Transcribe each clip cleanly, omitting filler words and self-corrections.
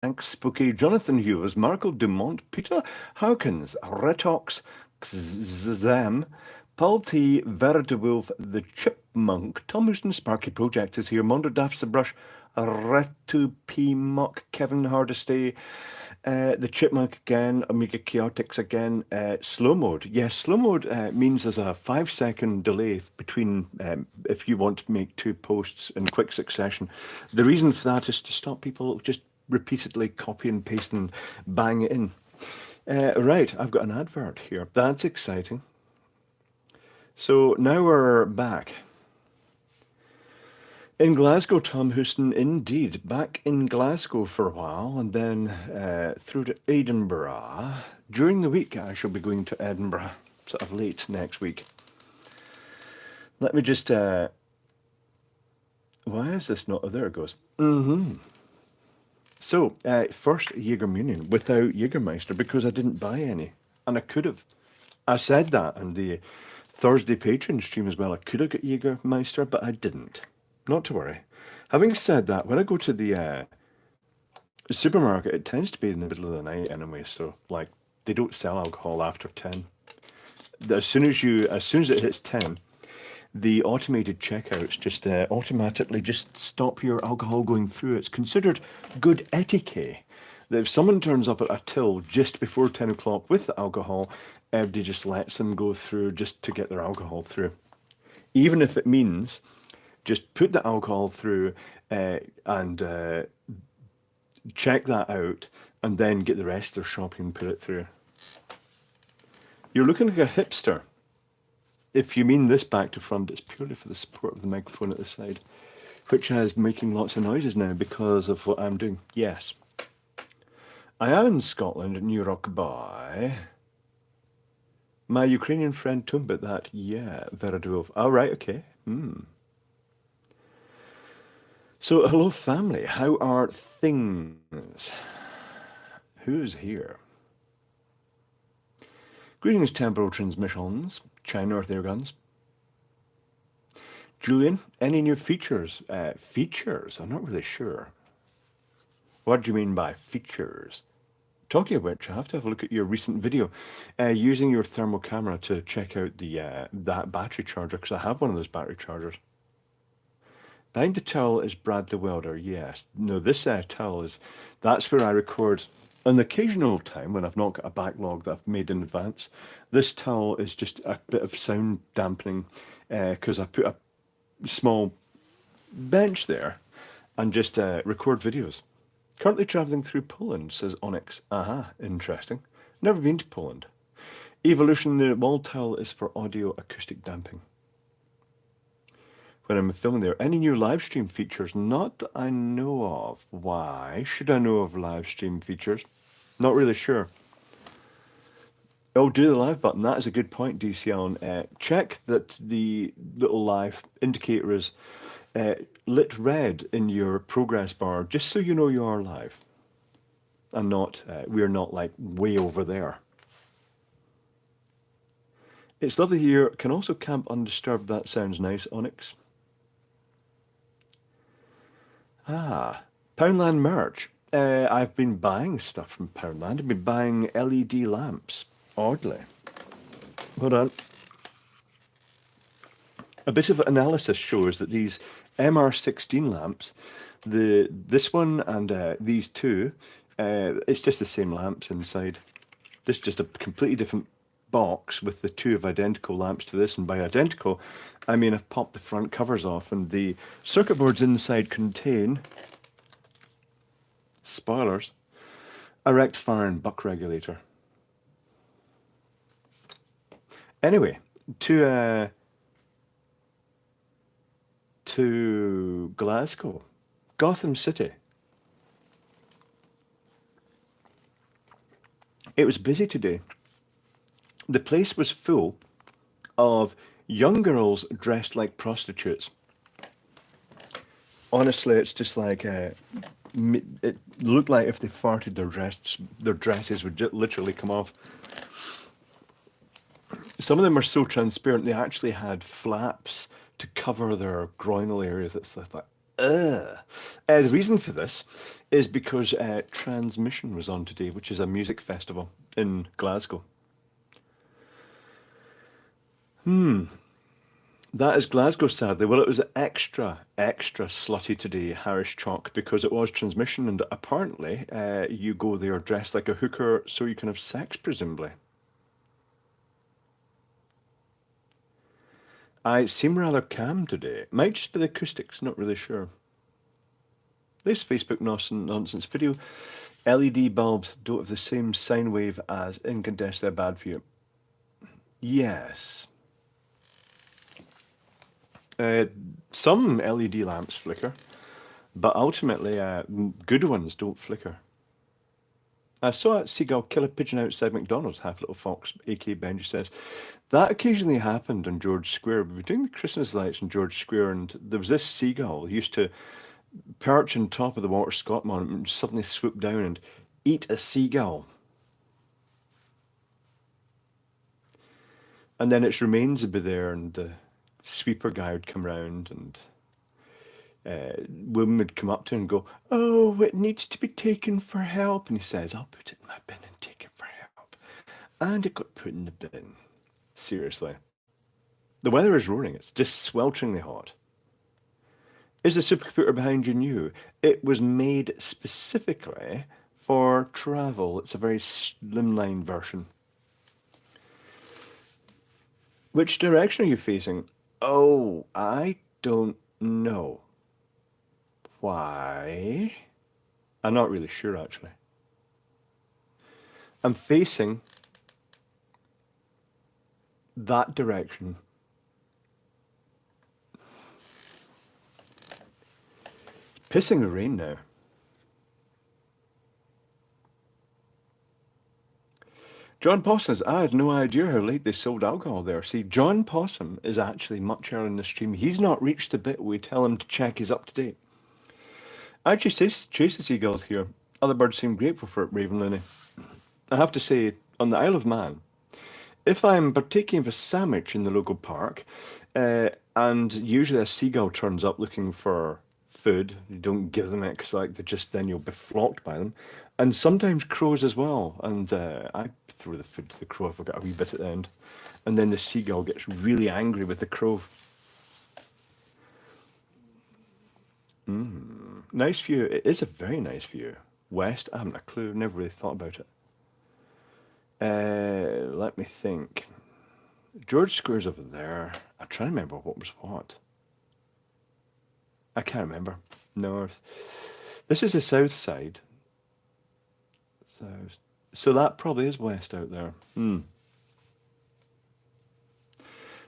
Thanks, Spooky, Jonathan Hughes, Marco Dumont, Peter Hawkins, Retox, Zam, Paul T, Vera de Wolf, The Chipmunk, Tom Houston, Sparky Project is here, Mondo Daffs the Brush, Retu P Muck, Kevin Hardesty, The Chipmunk again, Omega Chaotix again, slow mode. Yes, slow mode means there's a 5 second delay between if you want to make two posts in quick succession. The reason for that is to stop people just repeatedly copy and paste and bang it in. Right, I've got an advert here. That's exciting. So now we're back. In Glasgow, Tom Houston, indeed. Back in Glasgow for a while and then through to Edinburgh. During the week, I shall be going to Edinburgh, sort of late next week. Let me just... why is this not... Oh, there it goes. So, first Jägermunion without Jägermeister because I didn't buy any. And I could have. I said that on the Thursday Patreon stream as well. I could have got Jägermeister, but I didn't. Not to worry. Having said that, when I go to the supermarket, it tends to be in the middle of the night anyway. So, like, they don't sell alcohol after 10. As soon as it hits 10, the automated checkouts just automatically just stop your alcohol going through. It's considered good etiquette that if someone turns up at a till just before 10 o'clock with the alcohol, everybody just lets them go through just to get their alcohol through. Even if it means just put the alcohol through and check that out and then get the rest of their shopping and put it through. You're looking like a hipster. If you mean this back to front, it's purely for the support of the microphone at the side, which is making lots of noises now because of what I'm doing. Yes. I am in Scotland, New Rock by my Ukrainian friend told me about that. Yeah, Vera Dwolf. Oh, right, okay. So, hello family, how are things? Who's here? Greetings, temporal transmissions. China Earth Air Guns. Julian, any new features? Features? I'm not really sure. What do you mean by features? Talking of which, I have to have a look at your recent video using your thermal camera to check out the that battery charger, because I have one of those battery chargers. Behind the towel is Brad the Welder, yes. No, this towel is, that's where I record an occasional time when I've not got a backlog that I've made in advance. This towel is just a bit of sound dampening because I put a small bench there and just record videos. Currently travelling through Poland, says Onyx. Aha, interesting. Never been to Poland. Evolution, the wall towel is for audio acoustic damping. When I'm filming there, any new live stream features? Not that I know of. Why should I know of live stream features? Not really sure. Oh, do the live button. That is a good point, DCL. Check that the little live indicator is lit red in your progress bar, just so you know you are live. And not, we're not like way over there. It's lovely here. Can also camp undisturbed. That sounds nice, Onyx. Ah, Poundland merch. I've been buying stuff from Poundland. I've been buying LED lamps, oddly. Hold on. A bit of analysis shows that these MR16 lamps, this one and these two, it's just the same lamps inside. This is just a completely different box with the two of identical lamps to this, and by identical I mean I've popped the front covers off and the circuit boards inside contain, spoilers, a rectifier and buck regulator. Anyway, to Glasgow, Gotham City. It was busy today. The place was full of young girls dressed like prostitutes. Honestly, it's just like it looked like if they farted, their dresses would literally come off. Some of them are so transparent they actually had flaps to cover their groinal areas. It's like, The reason for this is because Transmission was on today, which is a music festival in Glasgow. That is Glasgow, sadly. Well, it was extra slutty today, Harris Chalk, because it was Transmission, and apparently you go there dressed like a hooker so you can have sex, presumably. I seem rather calm today. Might just be the acoustics, not really sure. This Facebook nonsense video. LED bulbs don't have the same sine wave as incandescent. They're bad for you. Yes. Some LED lamps flicker, but ultimately good ones don't flicker. I saw a seagull kill a pigeon outside McDonald's, Half Little Fox, aka Benji says. That occasionally happened on George Square. We were doing the Christmas lights on George Square, and there was this seagull who used to perch on top of the Walter Scott monument and suddenly swoop down and eat a seagull. And then its remains would be there, and the sweeper guy would come round, and women would come up to him and go, "Oh, it needs to be taken for help." And he says, "I'll put it in my bin and take it for help." And it got put in the bin. Seriously. The weather is roaring. It's just swelteringly hot. Is the supercomputer behind you new? It was made specifically for travel. It's a very slimline version. Which direction are you facing? Oh, I don't know. Why? I'm not really sure, actually. I'm facing that direction. It's pissing with rain now. John Possum says, I had no idea how late they sold alcohol there. See, John Possum is actually much earlier in the stream. He's not reached the bit where we tell him to check he's up to date. I actually chase the seagulls here. Other birds seem grateful for it, Raven Looney. I have to say, on the Isle of Man, if I'm partaking of a sandwich in the local park, and usually a seagull turns up looking for food, you don't give them it because like then you'll be flocked by them, and sometimes crows as well. And I throw the food to the crow if I've got a wee bit at the end, and then the seagull gets really angry with the crow. Nice view. It is a very nice view. West, I haven't a clue. Never really thought about it. Let me think. George Square's over there. I'm trying to remember what was what. I can't remember. North. This is the south side. South. So that probably is west out there.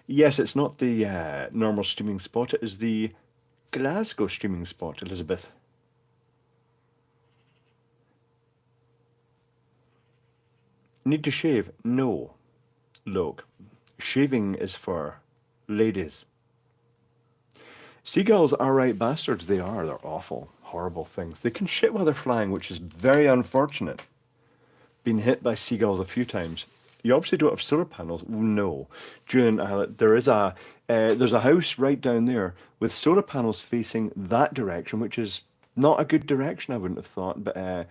Yes, it's not the normal streaming spot. It is the Glasgow streaming spot, Elizabeth. Need to shave? No. Look, shaving is for ladies. Seagulls are right bastards. They are. They're awful, horrible things. They can shit while they're flying, which is very unfortunate. Been hit by seagulls a few times. You obviously don't have solar panels. No. Julian Islet, there's a house right down there with solar panels facing that direction, which is not a good direction, I wouldn't have thought. But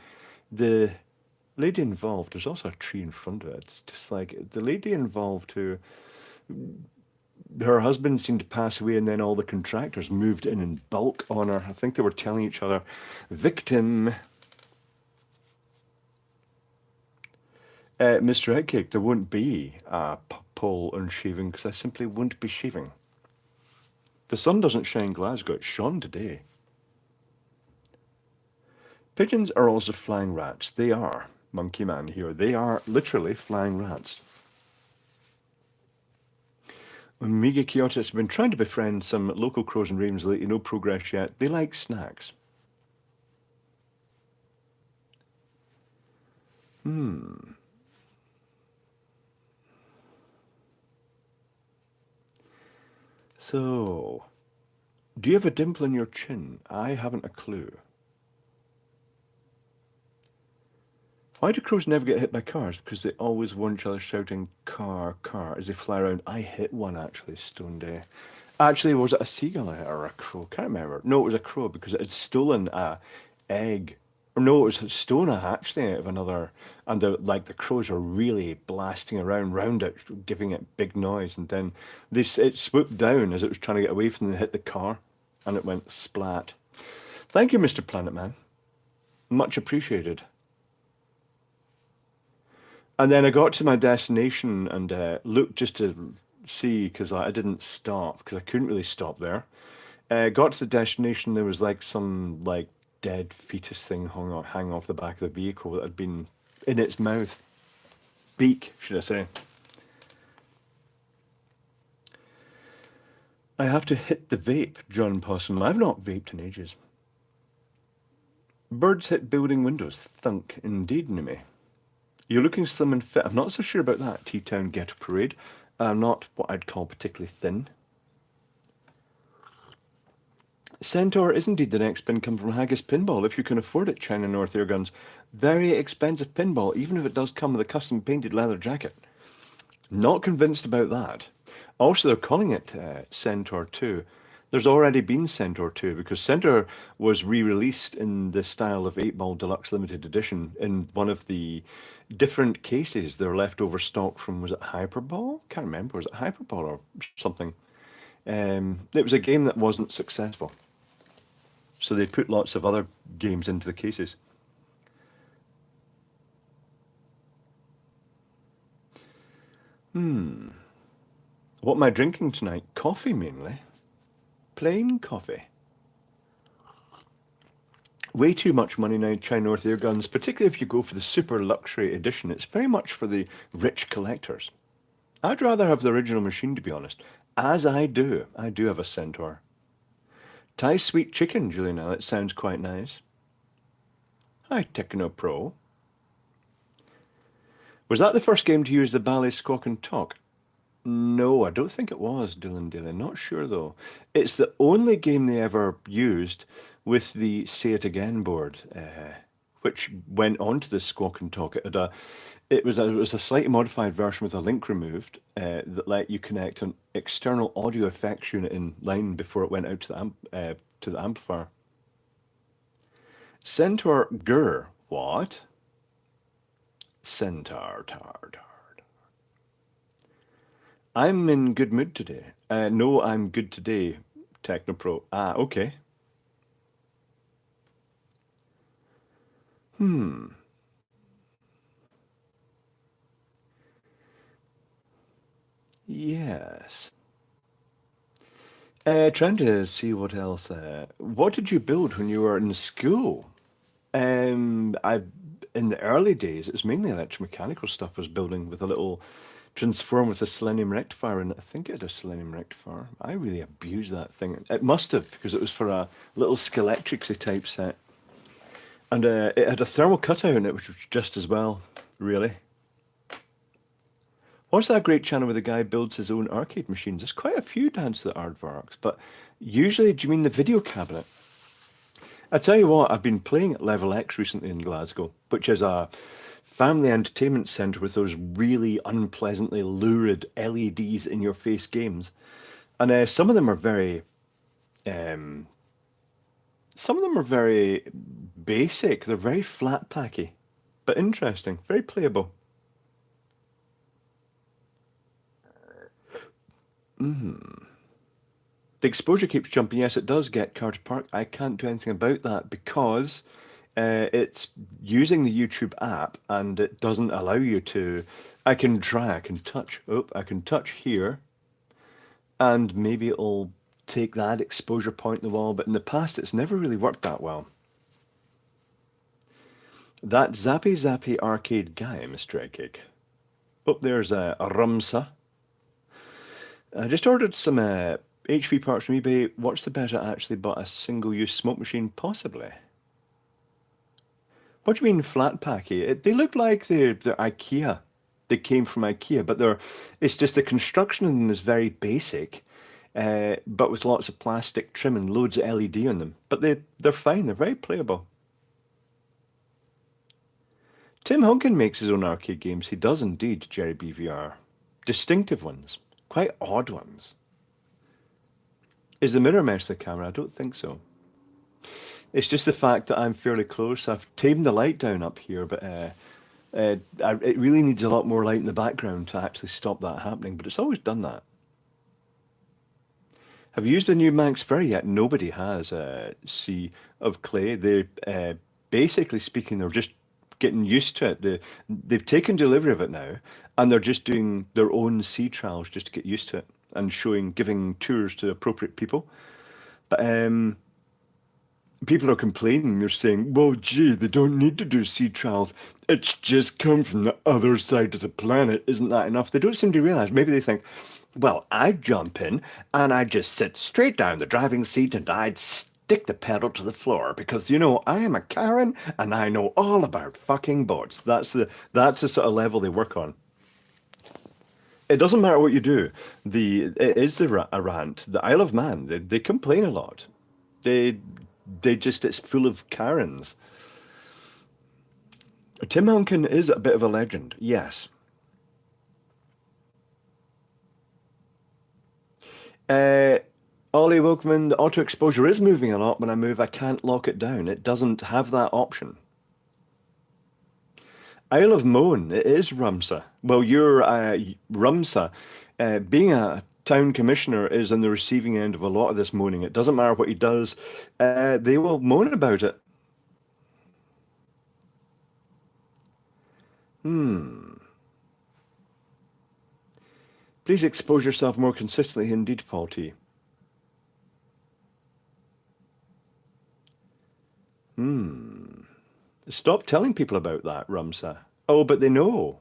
the lady involved, there's also a tree in front of it. It's just like the lady involved who, her husband seemed to pass away, and then all the contractors moved in bulk on her. I think they were telling each other, victim. Mr. Headcake, there won't be a poll on shaving because I simply won't be shaving. The sun doesn't shine in Glasgow, it's shone today. Pigeons are also flying rats. They are, Monkey Man here. They are literally flying rats. Omega Kyoto has been trying to befriend some local crows and ravens lately. No progress yet. They like snacks. So, do you have a dimple in your chin? I haven't a clue. Why do crows never get hit by cars? Because they always want each other shouting car, car as they fly around. I hit one actually, Stone Day. Actually, was it a seagull or a crow? Can't remember. No, it was a crow because it had stolen a egg. Or no, it was stolen a hatchling out of another, and the crows were really blasting around round it, giving it big noise, and then it swooped down as it was trying to get away from them, hit the car, and it went splat. Thank you, Mr. Planet Man. Much appreciated. And then I got to my destination and looked just to see because I didn't stop because I couldn't really stop there. Got to the destination. There was like some like dead fetus thing hanging off the back of the vehicle that had been in its mouth, beak, should I say? I have to hit the vape, John Possum. I've not vaped in ages. Birds hit building windows. Thunk, indeed, Numi. You're looking slim and fit. I'm not so sure about that, T-Town Ghetto Parade. I'm not what I'd call particularly thin. Centaur is indeed the next pin come from Haggis Pinball, if you can afford it, China North Airguns. Very expensive pinball, even if it does come with a custom painted leather jacket. Not convinced about that. Also, they're calling it Centaur 2. There's already been Centaur 2 because Centaur was re-released in the style of 8-Ball Deluxe Limited Edition in one of the different cases. They're leftover stock from, was it Hyperball? Can't remember, was it Hyperball or something? It was a game that wasn't successful. So they put lots of other games into the cases. What am I drinking tonight? Coffee mainly. Plain coffee. Way too much money now, China North Air Guns, particularly if you go for the super luxury edition. It's very much for the rich collectors. I'd rather have the original machine, to be honest. As I do. I do have a Centaur. Thai sweet chicken, Juliana. That sounds quite nice. Hi, Techno Pro. Was that the first game to use the Ballet Squawk and Talk? No, I don't think it was, Dylan Daly. Not sure though. It's the only game they ever used with the Say It Again board, which went onto the Squawk and Talk. It was a slightly modified version with a link removed that let you connect an external audio effects unit in line before it went out to the amplifier. Centaur Gur. What? Centaur tar. I'm in good mood today. No, I'm good today, Technopro. Ah, okay. Yes. Trying to see what else. What did you build when you were in school? I in the early days, it was mainly electromechanical stuff I was building with a little transform with a selenium rectifier, and I think it had a selenium rectifier. I really abused that thing. It must have, because it was for a little Scalextricsy type set. And it had a thermal cutout in it, which was just as well, really. What's that great channel where the guy builds his own arcade machines? There's quite a few Dance to the Aardvarks, but usually, do you mean the video cabinet? I tell you what, I've been playing at Level X recently in Glasgow, which is a family entertainment centre with those really unpleasantly lurid LEDs in your face games. And some of them are very basic. They're very flat packy, but interesting, very playable. The exposure keeps jumping. Yes, it does get Carter Park. I can't do anything about that because it's using the YouTube app and it doesn't allow you to. I can touch. Oh, I can touch here, and maybe it'll take that exposure point in the wall. But in the past, it's never really worked that well. That Zappy arcade guy, Mr. Eggcake. Oh, there's a Rumsa. I just ordered some HP parts from eBay. What's the better? I actually bought a single-use smoke machine, possibly. What do you mean flat packy? They look like they're IKEA. They came from IKEA, but it's just the construction of them is very basic, but with lots of plastic trim and loads of LED on them. But they're fine. They're very playable. Tim Honkin makes his own arcade games. He does indeed, Jerry BVR. Distinctive ones. Quite odd ones. Is the mirror mesh the camera? I don't think so. It's just the fact that I'm fairly close. I've tamed the light down up here, but it really needs a lot more light in the background to actually stop that happening, but it's always done that. Have you used the new Manx Furry yet? Nobody has. Sea of Clay. They, basically speaking, they're just getting used to it. They've taken delivery of it now, and they're just doing their own sea trials just to get used to it and giving tours to appropriate people. But people are complaining. They're saying, well, gee, they don't need to do sea trials. It's just come from the other side of the planet. Isn't that enough? They don't seem to realize. Maybe they think, well, I'd jump in and I'd just sit straight down the driving seat and I'd stick the pedal to the floor because, you know, I am a Karen and I know all about fucking boats. That's the sort of level they work on. It doesn't matter what you do. It is a rant. The Isle of Man, they complain a lot. It's full of Karens. Tim Hunkin is a bit of a legend, yes. Ollie Wilkman, the auto exposure is moving a lot. When I move, I can't lock it down. It doesn't have that option. Isle of Moan, it is Rumsa. Well, you're Rumsa. Being a town commissioner is on the receiving end of a lot of this moaning. It doesn't matter what he does, they will moan about it. Please expose yourself more consistently, indeed, Paul T. Stop telling people about that, Rumsa. Oh, but they know.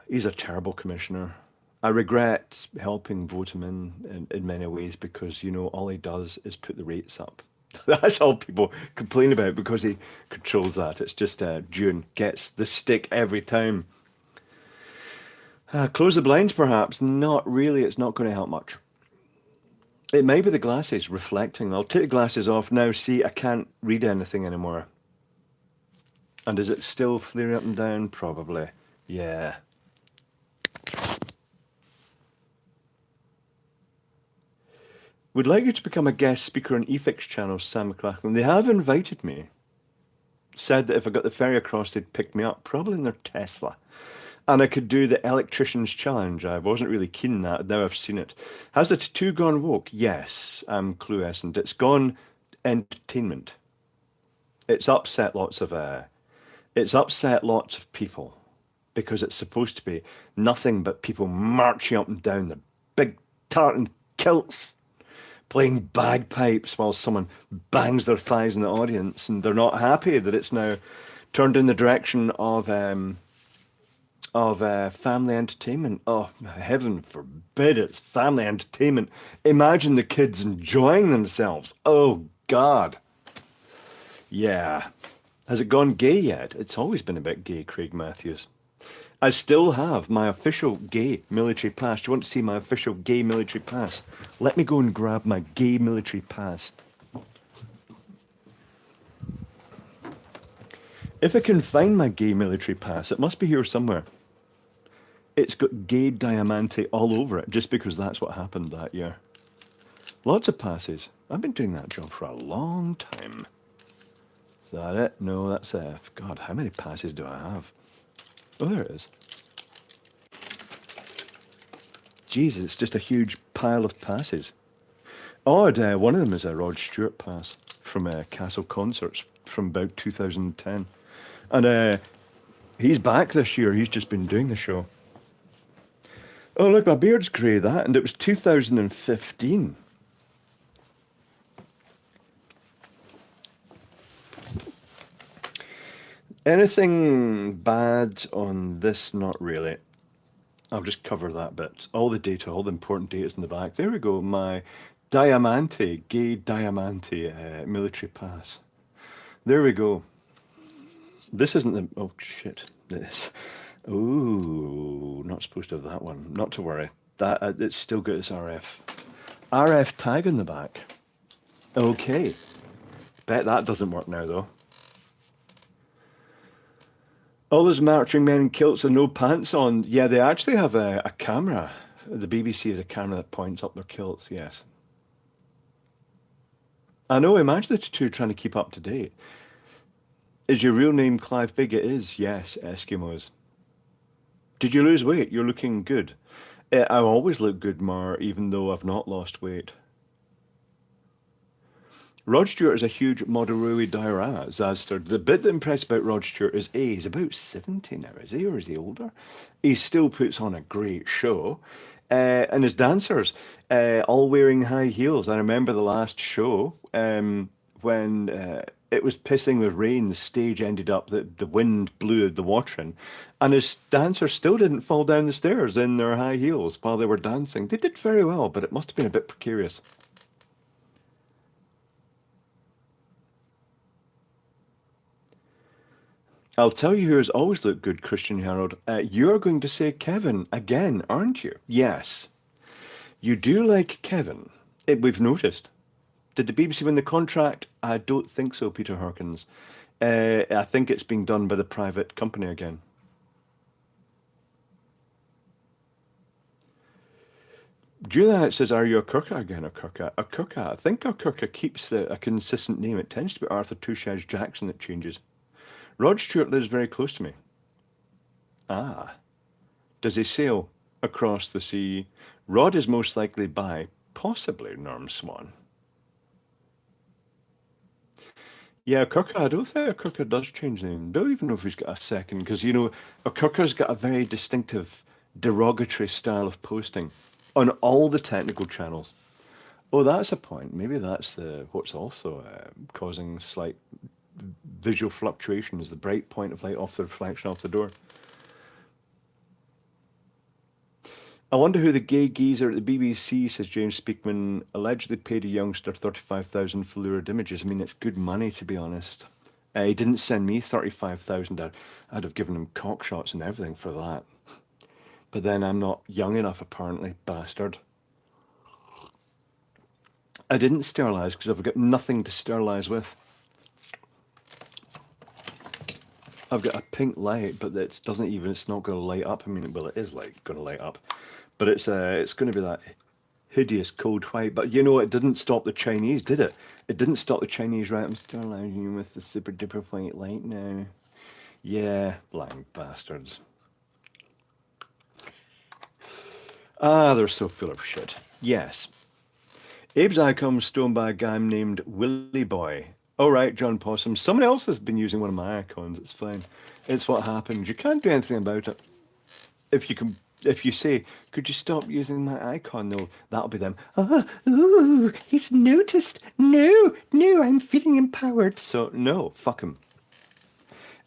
He's a terrible commissioner. I regret helping vote him in many ways because, you know, all he does is put the rates up. That's all people complain about because he controls that. It's just June gets the stick every time. Close the blinds, perhaps. Not really. It's not going to help much. It may be the glasses reflecting. I'll take the glasses off now. See, I can't read anything anymore. And is it still flaring up and down? Probably. Yeah. Would like you to become a guest speaker on eFix channel, Sam McLachlan. They have invited me. Said that if I got the ferry across, they'd pick me up, probably in their Tesla. And I could do the electrician's challenge. I wasn't really keen on that. Now I've seen it. Has the tattoo gone woke? Yes, I'm cluescent. It's gone entertainment. It's upset lots of people because it's supposed to be nothing but people marching up and down the big tartan kilts, playing bagpipes while someone bangs their thighs in the audience, and they're not happy that it's now turned in the direction of family entertainment. Oh, heaven forbid it's family entertainment. Imagine the kids enjoying themselves. Oh, God. Yeah. Has it gone gay yet? It's always been a bit gay, Craig Matthews. I still have my official gay military pass. Do you want to see my official gay military pass? Let me go and grab my gay military pass. If I can find my gay military pass, it must be here somewhere. It's got gay diamante all over it, just because that's what happened that year. Lots of passes. I've been doing that job for a long time. Is that it? No, that's F. God, how many passes do I have? Oh, there it is. Jesus, it's just a huge pile of passes. Odd, one of them is a Rod Stewart pass from Castle Concerts from about 2010. And he's back this year. He's just been doing the show. Oh, look, my beard's grey, that, and it was 2015. Anything bad on this? Not really. I'll just cover that bit. All the data, all the important data is in the back. There we go, my Diamante, gay Diamante military pass. There we go. This isn't the... Oh, shit. This... Ooh, not supposed to have that one. Not to worry. That it's still got its RF tag in the back. Okay. Bet that doesn't work now, though. All those marching men in kilts and no pants on. Yeah, they actually have a camera The BBC is a camera that points up their kilts, yes. I know, imagine the two trying to keep up to date. Is your real name Clive Big? It is, yes, Eskimos. Did you lose weight? You're looking good. I always look good, Mar, even though I've not lost weight. Rod Stewart is a huge Moderui Daira, Zazster. The bit that impressed about Rod Stewart is A, he's about 70 now, is he, or is he older? He still puts on a great show. And his dancers, all wearing high heels. I remember the last show when it was pissing with rain, the stage ended up that the wind blew the water in, and his dancers still didn't fall down the stairs in their high heels while they were dancing. They did very well, but it must have been a bit precarious. I'll tell you who has always looked good, Christian Harold. You're going to say Kevin again, aren't you? Yes. You do like Kevin. We've noticed. Did the BBC win the contract? I don't think so, Peter Harkins. I think it's being done by the private company again. Juliet says, are you a Kirka again? A Kirka? A Kirka. I think a Kirka keeps a consistent name. It tends to be Arthur Tushaj Jackson that changes. Rod Stewart lives very close to me. Ah. Does he sail across the sea? Rod is most likely by, possibly, Norm Swan. Yeah, Kirka, I don't think Kirka does change the name. Don't even know if he's got a second, because, you know, Kirka's got a very distinctive, derogatory style of posting on all the technical channels. Oh, that's a point. Maybe that's what's also causing slight visual fluctuations, the bright point of light off the reflection off the door. I wonder who the gay geezer at the BBC, says James Speakman, allegedly paid a youngster 35,000 for lurid images. I mean, it's good money, to be honest. He didn't send me 35,000. I'd have given him cock shots and everything for that. But then I'm not young enough, apparently, bastard. I didn't sterilise because I've got nothing to sterilise with. I've got a pink light, but it's not going to light up. I mean, well, it is going to light up, but it's going to be that hideous cold white. But you know, it didn't stop the Chinese, did it? It didn't stop the Chinese, right? I'm sterilising you with the super duper white light now. Yeah, blind bastards. Ah, they're so full of shit. Yes. Abe's icon was stolen by a guy named Willy Boy. All right, John Possum. Someone else has been using one of my icons. It's fine. It's what happens. You can't do anything about it. If you say, could you stop using my icon? No, that'll be them. Oh, ooh, he's noticed. No, I'm feeling empowered. So no, fuck him.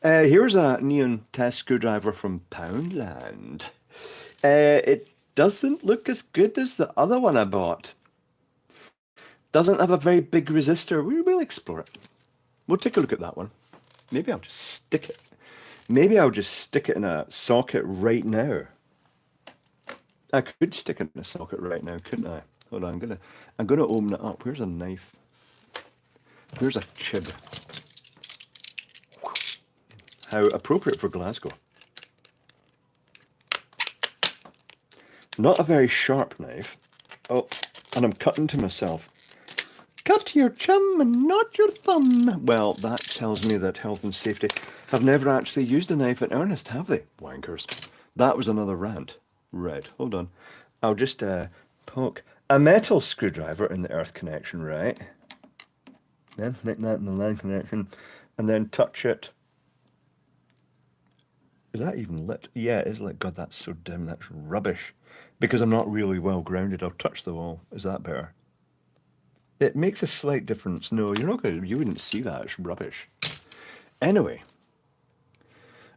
Here's a neon test screwdriver from Poundland. It doesn't look as good as the other one I bought. Doesn't have a very big resistor. We'll explore it. We'll take a look at that one. Maybe I'll just stick it. Maybe I'll just stick it in a socket right now. I could stick it in a socket right now, couldn't I? Hold on, I'm gonna open it up. Where's a knife? Where's a chib? How appropriate for Glasgow. Not a very sharp knife. Oh, and I'm cutting to myself. Cut your chum and not your thumb. Well, that tells me that health and safety have never actually used a knife in earnest, have they? Wankers. That was another rant. Right, hold on. I'll just poke a metal screwdriver in the earth connection, right? Then make that in the line connection. And then touch it. Is that even lit? Yeah, it is lit. God, that's so dim. That's rubbish. Because I'm not really well grounded, I'll touch the wall. Is that better? It makes a slight difference. No, you wouldn't see that. It's rubbish. Anyway,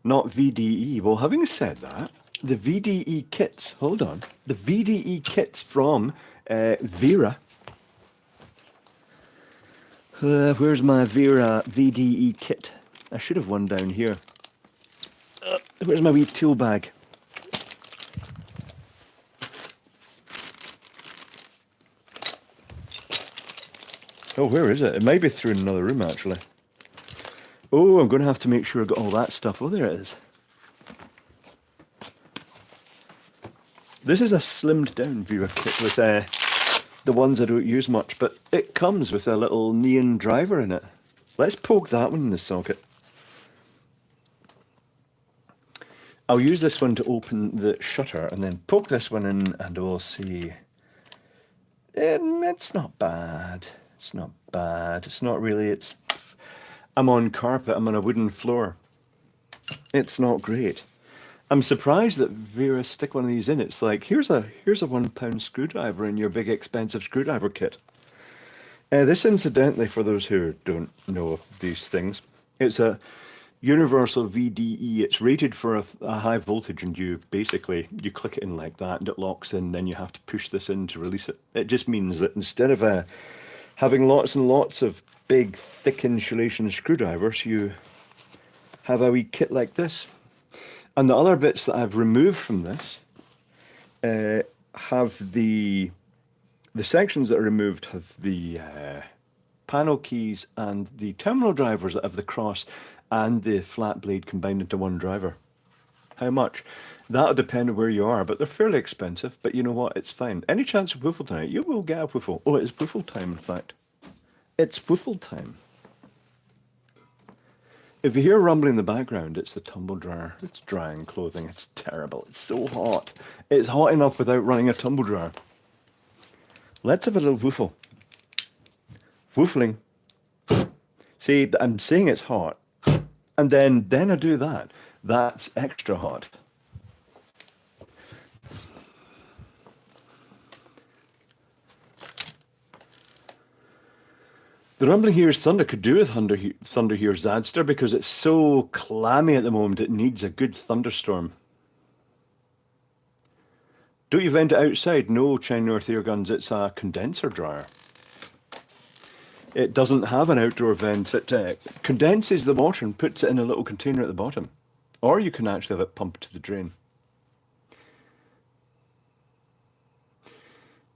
not VDE. Well, having said that, the VDE kits, hold on. The VDE kits from Vera. Where's my Vera VDE kit? I should have one down here. Where's my wee tool bag? Oh, where is it? It might be through in another room, actually. Oh, I'm going to have to make sure I got all that stuff. Oh, there it is. This is a slimmed down Vera kit with the ones I don't use much, but it comes with a little neon driver in it. Let's poke that one in the socket. I'll use this one to open the shutter and then poke this one in and we'll see. It's not bad. It's not bad. It's not really. I'm on carpet. I'm on a wooden floor. It's not great. I'm surprised that Vera stick one of these in. It's like, here's a £1 screwdriver in your big expensive screwdriver kit. This, incidentally, for those who don't know these things, it's a universal VDE. It's rated for a high voltage, and you click it in like that and it locks in, then you have to push this in to release it. It just means that instead of having lots and lots of big thick insulation screwdrivers, you have a wee kit like this. And the other bits that I've removed from this have the sections that are removed have the panel keys and the terminal drivers that have the cross and the flat blade combined into one driver. How much? That'll depend on where you are, but they're fairly expensive. But you know what? It's fine. Any chance of woofle tonight? You will get a woofle. Oh, it's woofle time, in fact. It's woofle time. If you hear rumbling in the background, it's the tumble dryer. It's drying clothing. It's terrible. It's so hot. It's hot enough without running a tumble dryer. Let's have a little woofle. Woofling. See, I'm saying it's hot. And then I do that. That's extra hot. The rumbling here is thunder. Could do with thunder here, Zadster, because it's so clammy at the moment. It needs a good thunderstorm. Don't you vent it outside? No, China North Air Guns. It's a condenser dryer. It doesn't have an outdoor vent. It condenses the water and puts it in a little container at the bottom. Or you can actually have it pumped to the drain.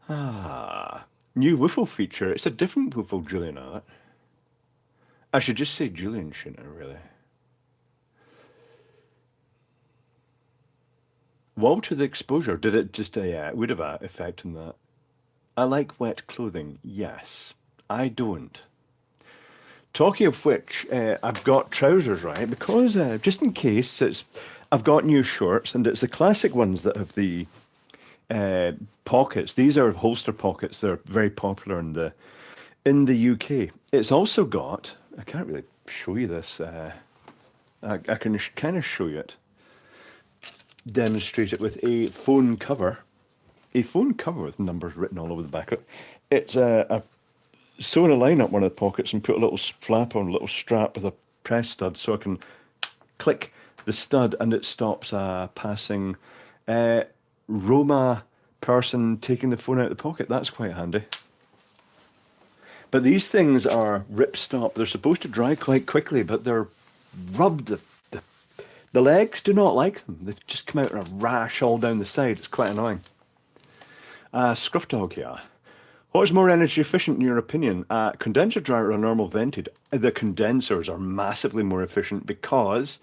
New woofle feature. It's a different woofle, Julian. I should just say Julian, shouldn't I, really? Wall to the exposure. Did it just would have an effect on that? I like wet clothing. Yes. I don't. Talking of which, I've got trousers, right? Because just in case, I've got new shorts, and it's the classic ones that have the pockets. These are holster pockets. They're very popular in the UK. It's also got. I can't really show you this. I can kind of show you it. Demonstrate it with a phone cover. A phone cover with numbers written all over the back of it. It's a sewn a line up one of the pockets and put a little flap on, a little strap with a press stud, so I can click the stud and it stops a passing Roma person taking the phone out of the pocket. That's quite handy. But these things are ripstop. They're supposed to dry quite quickly, but they're rubbed. The legs do not like them. They've just come out in a rash all down the side. It's quite annoying. Scruff dog here. What is more energy efficient in your opinion? Condenser dryer or normal vented? The condensers are massively more efficient because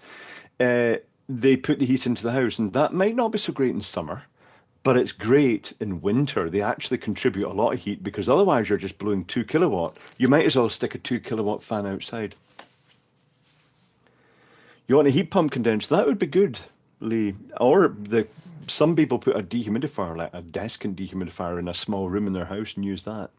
they put the heat into the house, and that might not be so great in summer, but it's great in winter. They actually contribute a lot of heat because otherwise you're just blowing 2 kilowatt. You might as well stick a 2 kilowatt fan outside. You want a heat pump condenser? That would be good, Lee. Or some people put a dehumidifier, like a desk and dehumidifier, in a small room in their house and use that.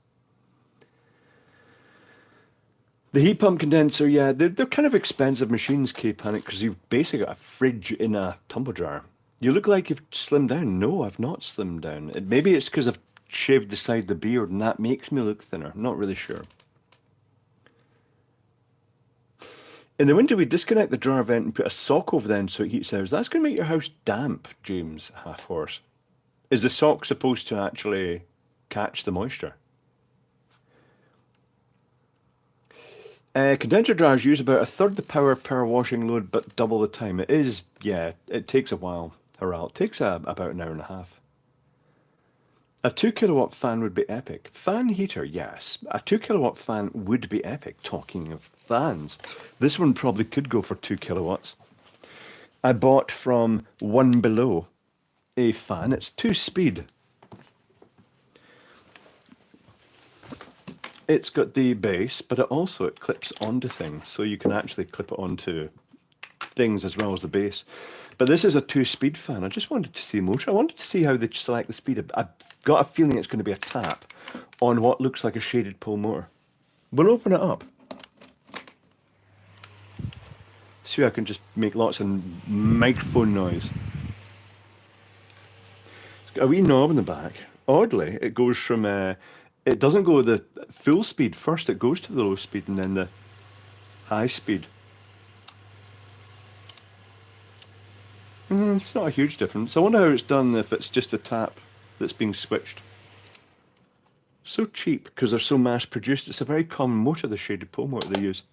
The heat pump condenser, yeah, they're kind of expensive machines, K-Panic, because you've basically got a fridge in a tumble dryer. You look like you've slimmed down. No, I've not slimmed down. Maybe it's because I've shaved the side of the beard and that makes me look thinner. I'm not really sure. In the winter, we disconnect the dryer vent and put a sock over them so it heats the house. That's going to make your house damp, James Half-Horse. Is the sock supposed to actually catch the moisture? Condenser dryers use about 1/3 the power per washing load, but double the time. It is, yeah, it takes a while. It takes about an hour and a half. A 2 kilowatt fan would be epic. Fan heater, yes. A 2 kilowatt fan would be epic. Talking of fans, this one probably could go for 2 kilowatts. I bought from One Below. a fan. It's 2-speed. It's got the base, but it clips onto things, so you can actually clip it onto things as well as the base. But this is a 2-speed fan. I just wanted to see the motor. I wanted to see how they select the speed. I've got a feeling it's going to be a tap on what looks like a shaded pole motor. We'll open it up. See if I can just make lots of microphone noise. It's got a wee knob in the back. Oddly, it goes from, it doesn't go the full speed first, it goes to the low speed and then the high speed. It's not a huge difference. I wonder how it's done if it's just a tap that's being switched. So cheap because they're so mass produced. It's a very common motor, the shaded pole motor they use.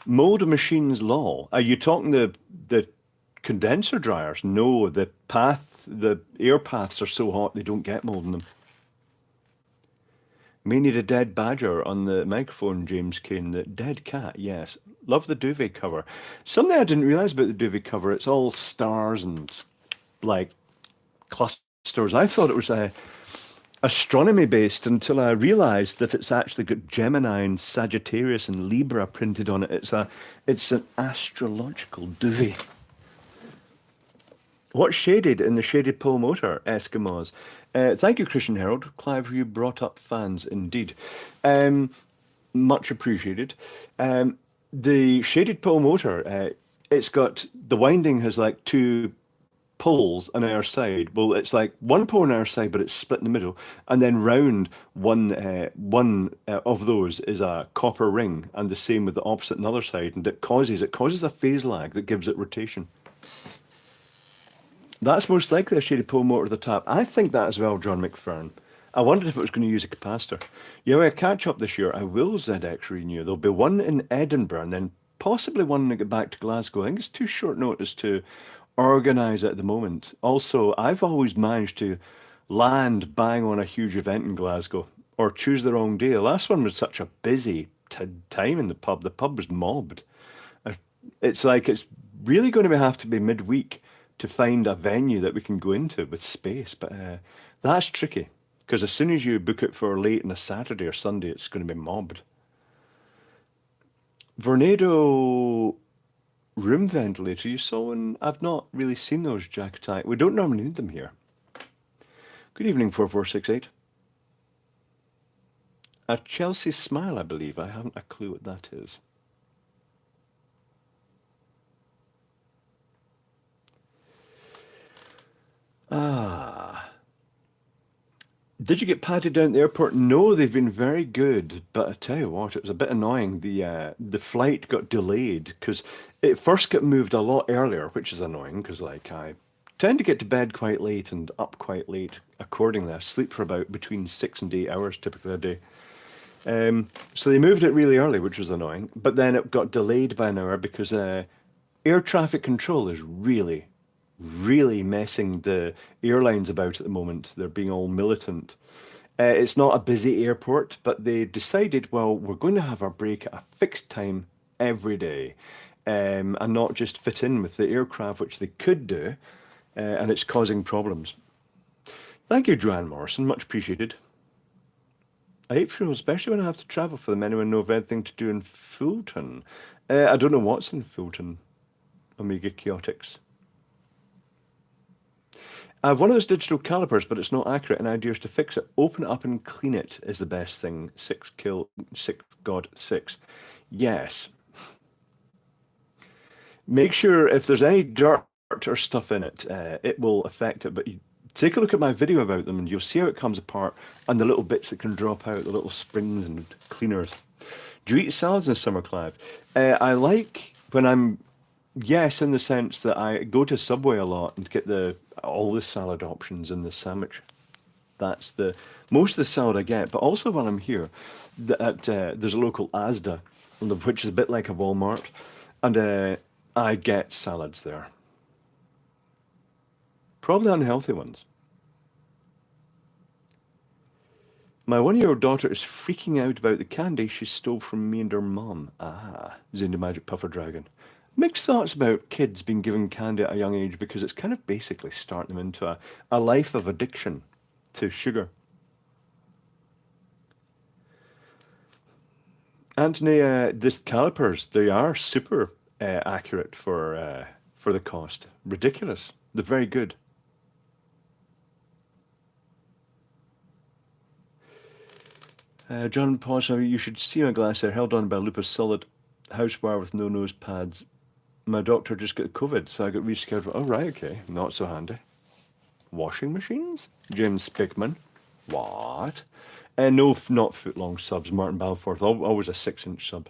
Mold machines law. Are you talking the condenser dryers? No, the air paths are so hot they don't get mold in them. May need a dead badger on the microphone, James Kane. The dead cat, yes. Love the duvet cover. Something I didn't realise about the duvet cover, it's all stars and like clusters. I thought it was astronomy based until I realised that it's actually got Gemini and Sagittarius and Libra printed on it. It's an astrological duvet. What's shaded in the shaded pole motor, Eskimos? Thank you, Christian Herald. Clive, you brought up fans indeed. Much appreciated. The shaded pole motor, it's got, the winding has like 2 poles on our side. Well, it's like 1 pole on our side, but it's split in the middle. And then round one of those is a copper ring, and the same with the opposite and other side. And it causes a phase lag that gives it rotation. That's most likely a shaded pole motor to the tap. I think that as well, John McFern. I wondered if it was going to use a capacitor. Yeah, when I catch up this year, I will ZX renew. There'll be one in Edinburgh and then possibly one to get back to Glasgow. I think it's too short notice to organise it at the moment. Also, I've always managed to land bang on a huge event in Glasgow or choose the wrong day. The last one was such a busy time in the pub. The pub was mobbed. It's like it's really going to have to be midweek to find a venue that we can go into with space. But that's tricky because as soon as you book it for late on a Saturday or Sunday, it's going to be mobbed. Vornado room ventilator, you saw one? I've not really seen those, Jack Attack. We don't normally need them here. Good evening, 4468. A Chelsea smile, I believe. I haven't a clue what that is. Did you get patted down at the airport? No, they've been very good. But I tell you what, it was a bit annoying. The flight got delayed because it first got moved a lot earlier, which is annoying because like I tend to get to bed quite late and up quite late accordingly. I sleep for about between 6 and 8 hours typically a day. So they moved it really early, which was annoying. But then it got delayed by an hour because air traffic control is really messing the airlines about at the moment. They're being all militant. It's not a busy airport, but they decided, well, we're going to have our break at a fixed time every day and not just fit in with the aircraft, which they could do, and it's causing problems. Thank you, Joanne Morrison. Much appreciated. I hate funerals, especially when I have to travel for them. Anyone know of anything to do in Fulton? I don't know what's in Fulton. Omega Chaotix. I have one of those digital calipers, but it's not accurate, and ideas to fix it. Open it up and clean it is the best thing. 6 God 6. Yes. Make sure if there's any dirt or stuff in it, it will affect it. But you take a look at my video about them, and you'll see how it comes apart and the little bits that can drop out, the little springs and cleaners. Do you eat salads in the summer, Clive? I like when I'm yes, in the sense that I go to Subway a lot and get all the salad options in the sandwich. That's the most of the salad I get. But also while I'm here, there's a local Asda, which is a bit like a Walmart, and I get salads there. Probably unhealthy ones. My 1-year-old daughter is freaking out about the candy she stole from me and her mum. Ah, Zinda Magic Puffer Dragon. Mixed thoughts about kids being given candy at a young age because it's kind of basically starting them into a life of addiction to sugar. Anthony, the calipers, they are super accurate for the cost. Ridiculous. They're very good. John Posner, you should see my glass there, held on by a loop of solid house wire with no nose pads. My doctor just got COVID, so I got rescheduled. Oh, right, okay. Not so handy. Washing machines? James Spickman. What? No, not foot-long subs. Martin Balfour. Always a 6-inch sub.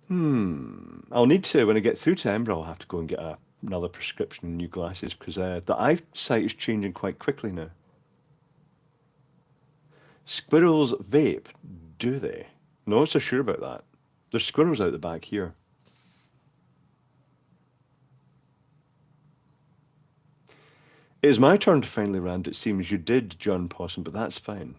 I'll need to, when I get through to Edinburgh, I'll have to go and get another prescription and new glasses because the eyesight is changing quite quickly now. Squirrels vape, do they? Not so sure about that. There's squirrels out the back here. It is my turn to finally rant. It seems you did, John Possum, but that's fine.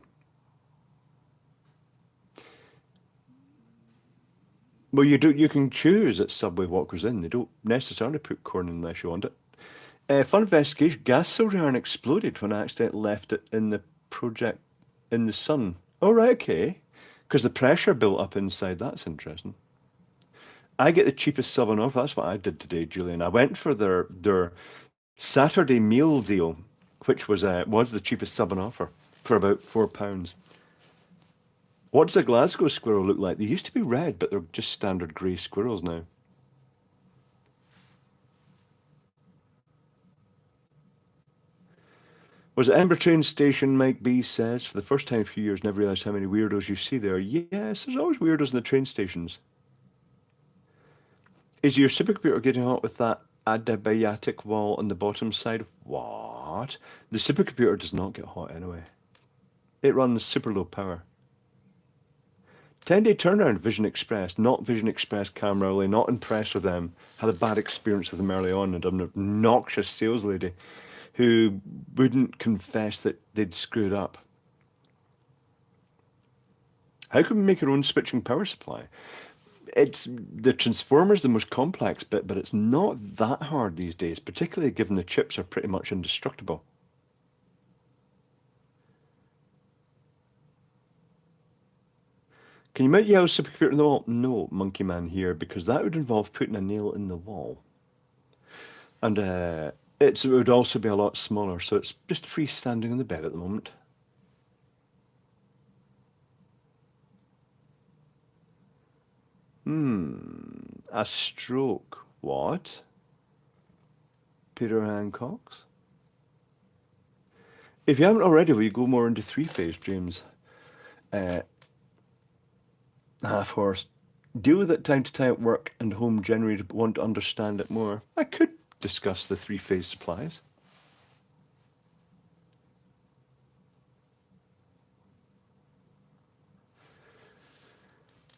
Well, you do. You can choose at Subway what goes in. They don't necessarily put corn in unless you want it. Fun investigation. Gas cylinder iron exploded when I accidentally left it in the project in the sun. Oh, right, okay. Because the pressure built up inside. That's interesting. I get the cheapest sub on offer. That's what I did today, Julian. I went for their Saturday meal deal, which was the cheapest sub on offer for about £4. What does a Glasgow squirrel look like? They used to be red, but they're just standard grey squirrels now. Was it Edinburgh train station, Mike B says, for the first time in a few years, never realised how many weirdos you see there. Yes, there's always weirdos in the train stations. Is your supercomputer getting hot with that adiabatic wall on the bottom side? What? The supercomputer does not get hot anyway. It runs super low power. 10-day turnaround, Vision Express. Not Vision Express camera, really. Not impressed with them. Had a bad experience with them early on, and an obnoxious sales lady who wouldn't confess that they'd screwed up. How can we make our own switching power supply? It's the transformer's the most complex bit, but it's not that hard these days, particularly given the chips are pretty much indestructible. Can you mount yellow supercomputer in the wall? No, Monkey Man here, because that would involve putting a nail in the wall. And it would also be a lot smaller, so it's just freestanding on the bed at the moment. A stroke. What? Peter Hancock's? If you haven't already, will you go more into three-phase, James? Half horse. Deal with it time to time at work and home generally want to understand it more. I could discuss the three-phase supplies.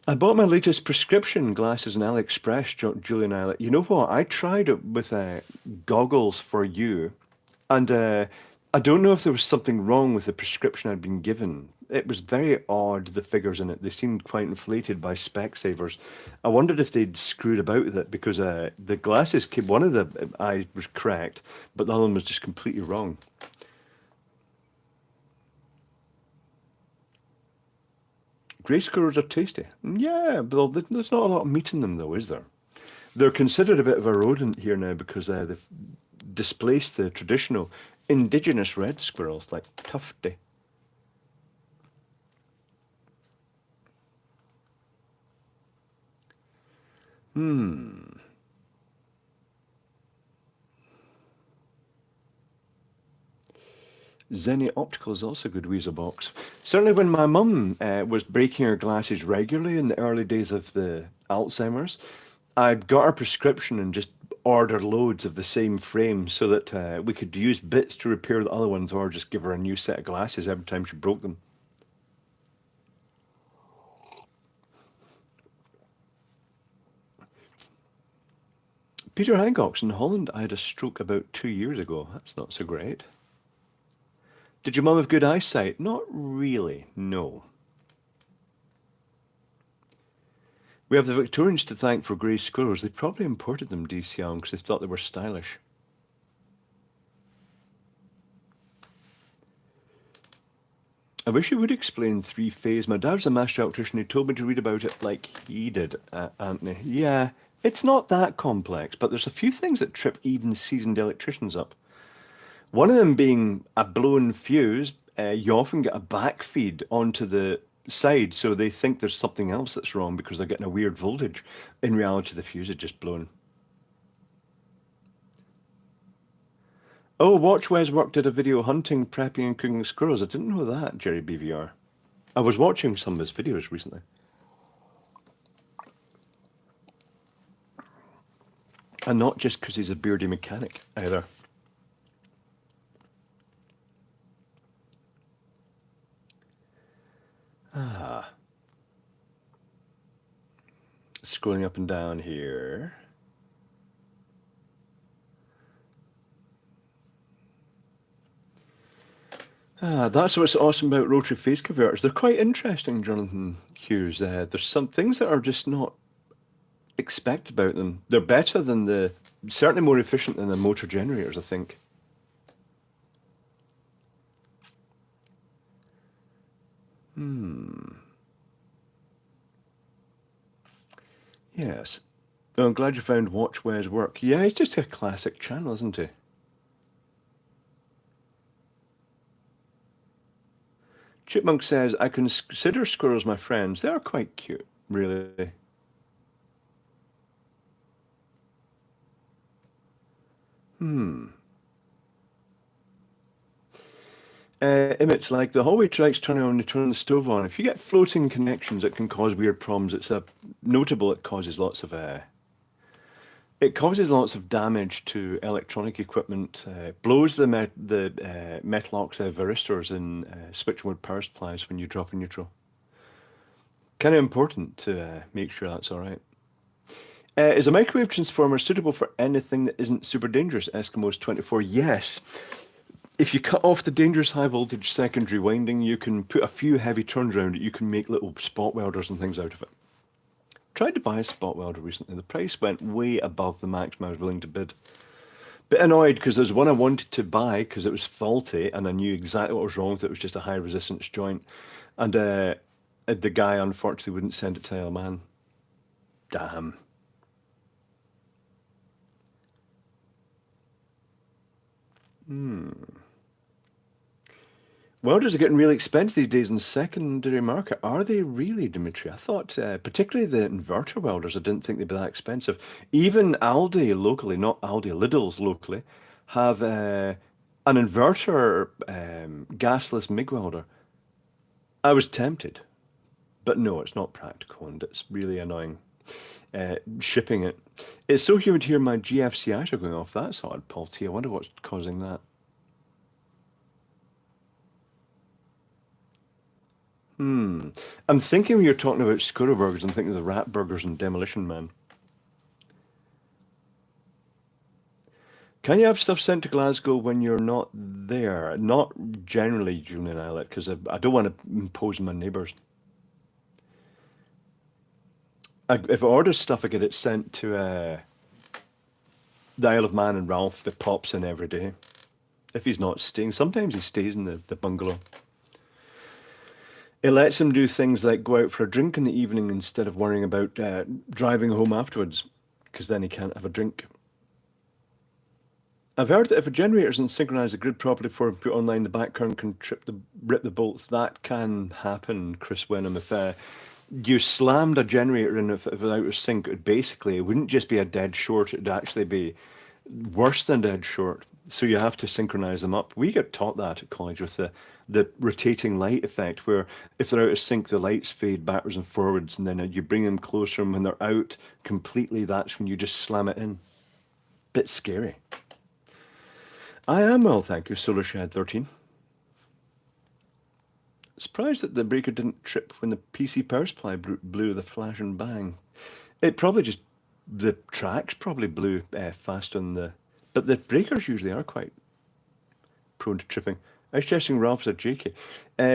I bought my latest prescription glasses on AliExpress, Julian Eilert. You know what? I tried it with goggles for you, and I don't know if there was something wrong with the prescription I'd been given. It was very odd, the figures in it. They seemed quite inflated by Specsavers. I wondered if they'd screwed about with it because the glasses came, one of the eye was correct, but the other one was just completely wrong. Grey squirrels are tasty. Yeah, but there's not a lot of meat in them though, is there? They're considered a bit of a rodent here now because they've displaced the traditional indigenous red squirrels like Tufty. Zenny Optical is also a good Weasel box. Certainly when my mum was breaking her glasses regularly in the early days of the Alzheimer's, I'd got her prescription and just ordered loads of the same frame so that we could use bits to repair the other ones or just give her a new set of glasses every time she broke them. Peter Hancock's in Holland. I had a stroke about 2 years ago. That's not so great. Did your mum have good eyesight? Not really, no. We have the Victorians to thank for grey squirrels. They probably imported them, DC Young, because they thought they were stylish. I wish you would explain three-phase. My dad's a master electrician. He told me to read about it like he did, Anthony. Yeah, it's not that complex, but there's a few things that trip even seasoned electricians up. One of them being a blown fuse. You often get a backfeed onto the side, so they think there's something else that's wrong because they're getting a weird voltage. In reality, the fuse is just blown. Oh, Watch Wes Work did a video hunting, prepping, and cooking squirrels. I didn't know that, Jerry BVR. I was watching some of his videos recently. And not just because he's a beardy mechanic either. Ah. Scrolling up and down here. That's what's awesome about rotary phase converters. They're quite interesting, Jonathan Hughes. There's some things that are just not expect about them. They're better than certainly more efficient than the motor generators, I think. Yes. Oh, I'm glad you found Watch Wes Work. Yeah, he's just a classic channel, isn't he? Chipmunk says, I consider squirrels my friends. They are quite cute, really. Image like the hallway trikes turning on, you turn the stove on. If you get floating connections, it can cause weird problems. It's notable. It causes lots of damage to electronic equipment. Blows the metal oxide varistors in switchboard power supplies when you drop in neutral. Kind of important to make sure that's all right. Is a microwave transformer suitable for anything that isn't super dangerous? Eskimos 24. Yes. If you cut off the dangerous high voltage secondary winding, you can put a few heavy turns around it. You can make little spot welders and things out of it. Tried to buy a spot welder recently. The price went way above the maximum I was willing to bid. Bit annoyed because there's one I wanted to buy because it was faulty and I knew exactly what was wrong with it. It was just a high resistance joint. And the guy unfortunately wouldn't send it to Isle of Man. Damn. Welders are getting really expensive these days in the secondary market. Are they really, Dimitri? I thought, particularly the inverter welders, I didn't think they'd be that expensive. Even Aldi locally, not Aldi, Lidl's locally, have an inverter gasless MIG welder. I was tempted, but no, it's not practical and it's really annoying shipping it. It's so humid here, my GFCIs are going off. That's odd, Paul T. I wonder what's causing that. I'm thinking when you're talking about squirrel burgers, I'm thinking of the rat burgers and Demolition Man. Can you have stuff sent to Glasgow when you're not there? Not generally, Julian Islet, because I don't want to impose on my neighbours. If I order stuff, I get it sent to the Isle of Man and Ralph that pops in every day. If he's not staying, sometimes he stays in the bungalow. It lets him do things like go out for a drink in the evening instead of worrying about driving home afterwards, because then he can't have a drink. I've heard that if a generator isn't synchronized the grid properly before put online, the back current can rip the bolts. That can happen, Chris Wenham. If you slammed a generator in if it was out of sync, it wouldn't just be a dead short, it'd actually be worse than dead short. So you have to synchronize them up. We get taught that at college with the rotating light effect, where if they're out of sync, the lights fade backwards and forwards, and then you bring them closer, and when they're out completely, that's when you just slam it in. Bit scary. I am well, thank you, Solar Shed 13. Surprised that the breaker didn't trip when the PC power supply blew the flash and bang. It probably just, the tracks probably blew fast on the, but the breakers usually are quite prone to tripping. I was suggesting Ralph's a JK.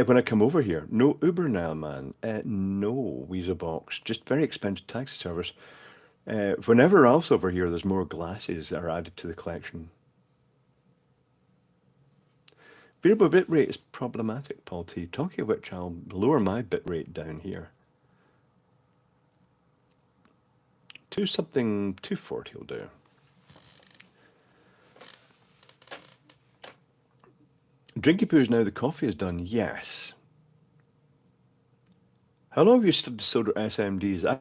When I come over here, no Uber now, man. No Weezer just very expensive taxi service. Whenever Ralph's over here, there's more glasses that are added to the collection. Variable bitrate is problematic, Paul T. Talking of which, I'll lower my bitrate down here to something 240 will do. Drinky Poo is now the coffee is done. Yes. How long have you studied soda SMDs? I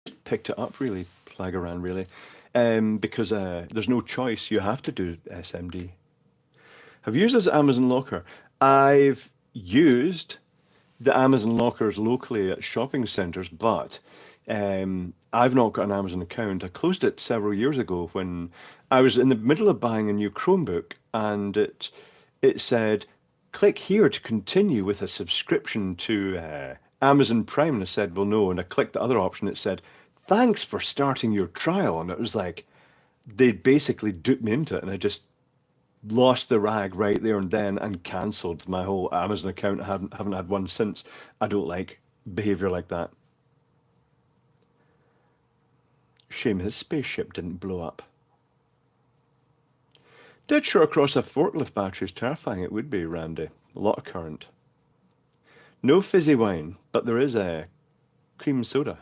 just picked it up really, Flagaran really, because there's no choice. You have to do SMD. Have you used this Amazon Locker? I've used the Amazon lockers locally at shopping centres, but I've not got an Amazon account. I closed it several years ago when I was in the middle of buying a new Chromebook, and it said, click here to continue with a subscription to Amazon Prime. And I said, well, no. And I clicked the other option. It said, thanks for starting your trial. And it was like, they basically duped me into it. And I just lost the rag right there and then and cancelled my whole Amazon account. I haven't had one since. I don't like behavior like that. Shame his spaceship didn't blow up. Dead shot across a forklift battery is terrifying. It would be, Randy. A lot of current. No fizzy wine, but there is a cream soda.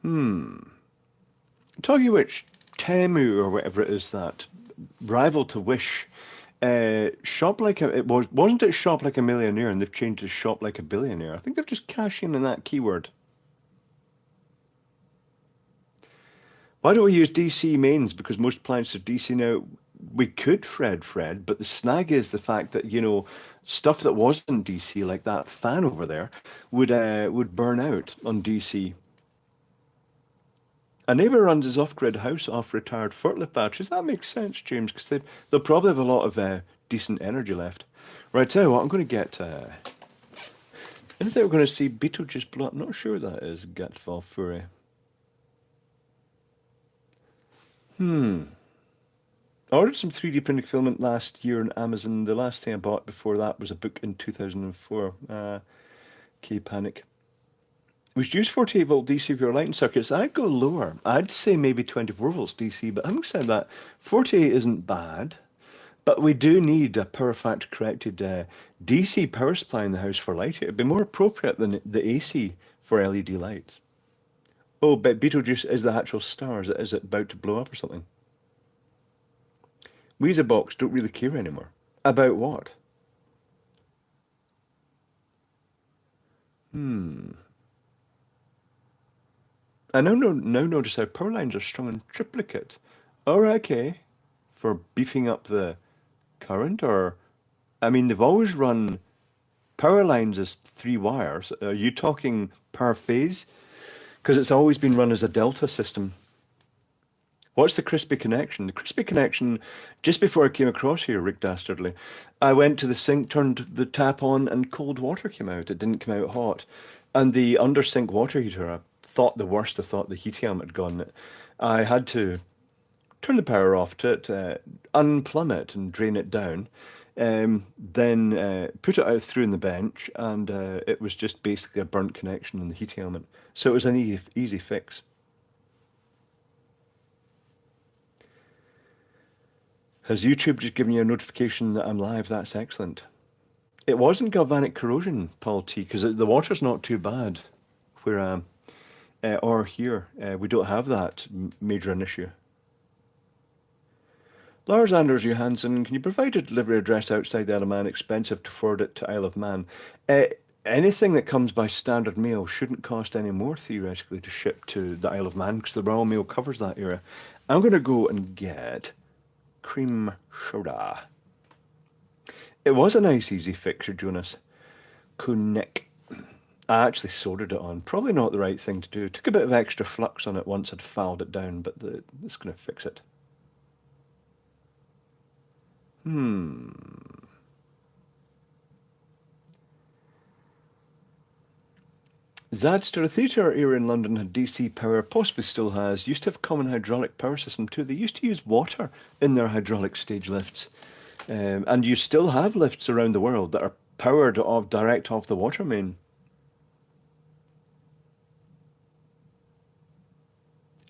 Talking of which, Temu or whatever it is, that rival to Wish, shop like a, it wasn't it shop like a millionaire, and they've changed to shop like a billionaire. I think they're just cashing in that keyword. Why don't we use DC mains? Because most appliances are DC now. We could, Fred, but the snag is the fact that, you know, stuff that wasn't DC, like that fan over there, would burn out on DC. A neighbour runs his off-grid house off retired forklift batteries. That makes sense, James, because they'll probably have a lot of decent energy left. Right, tell you what, I'm going to get... I think we're going to see Beetlejuice blow up. I'm not sure what that is, Gatval Fury. I ordered some 3D printing filament last year on Amazon. The last thing I bought before that was a book in 2004. K-Panic. We should use 48 volt DC for your lighting circuits. I'd go lower. I'd say maybe 24 volts DC, but having said that, 48 isn't bad. But we do need a power factor corrected DC power supply in the house for lighting. It'd be more appropriate than the AC for LED lights. Oh, but Beetlejuice is the actual star. Is it about to blow up or something? Weezerbox don't really care anymore. About what? I now notice how power lines are strung in triplicate. Oh, okay. For beefing up the current, or... I mean, they've always run power lines as 3 wires. Are you talking per phase? Because it's always been run as a delta system. What's the crispy connection? The crispy connection, just before I came across here, Rick Dastardly, I went to the sink, turned the tap on, and cold water came out. It didn't come out hot. And the under sink water heater, I thought the worst. I thought the heat element had gone. I had to turn the power off to it, unplumb it and drain it down, then put it out through in the bench, and it was just basically a burnt connection in the heat element. So it was an easy fix. Has YouTube just given you a notification that I'm live? That's excellent. It wasn't galvanic corrosion, Paul T, because the water's not too bad where I am. Or here, we don't have that major an issue. Lars Anders Johansson, can you provide a delivery address outside the Isle of Man? Expensive to forward it to Isle of Man. Anything that comes by standard mail shouldn't cost any more, theoretically, to ship to the Isle of Man, because the Royal Mail covers that area. I'm going to go and get cream soda. It was a nice, easy fixer, Jonas. Kunik. I actually soldered it on. Probably not the right thing to do. Took a bit of extra flux on it once I'd filed it down, but it's going to fix it. Zadster, a theatre area in London, had DC power, possibly still has. Used to have a common hydraulic power system too. They used to use water in their hydraulic stage lifts. And you still have lifts around the world that are powered direct off the water main.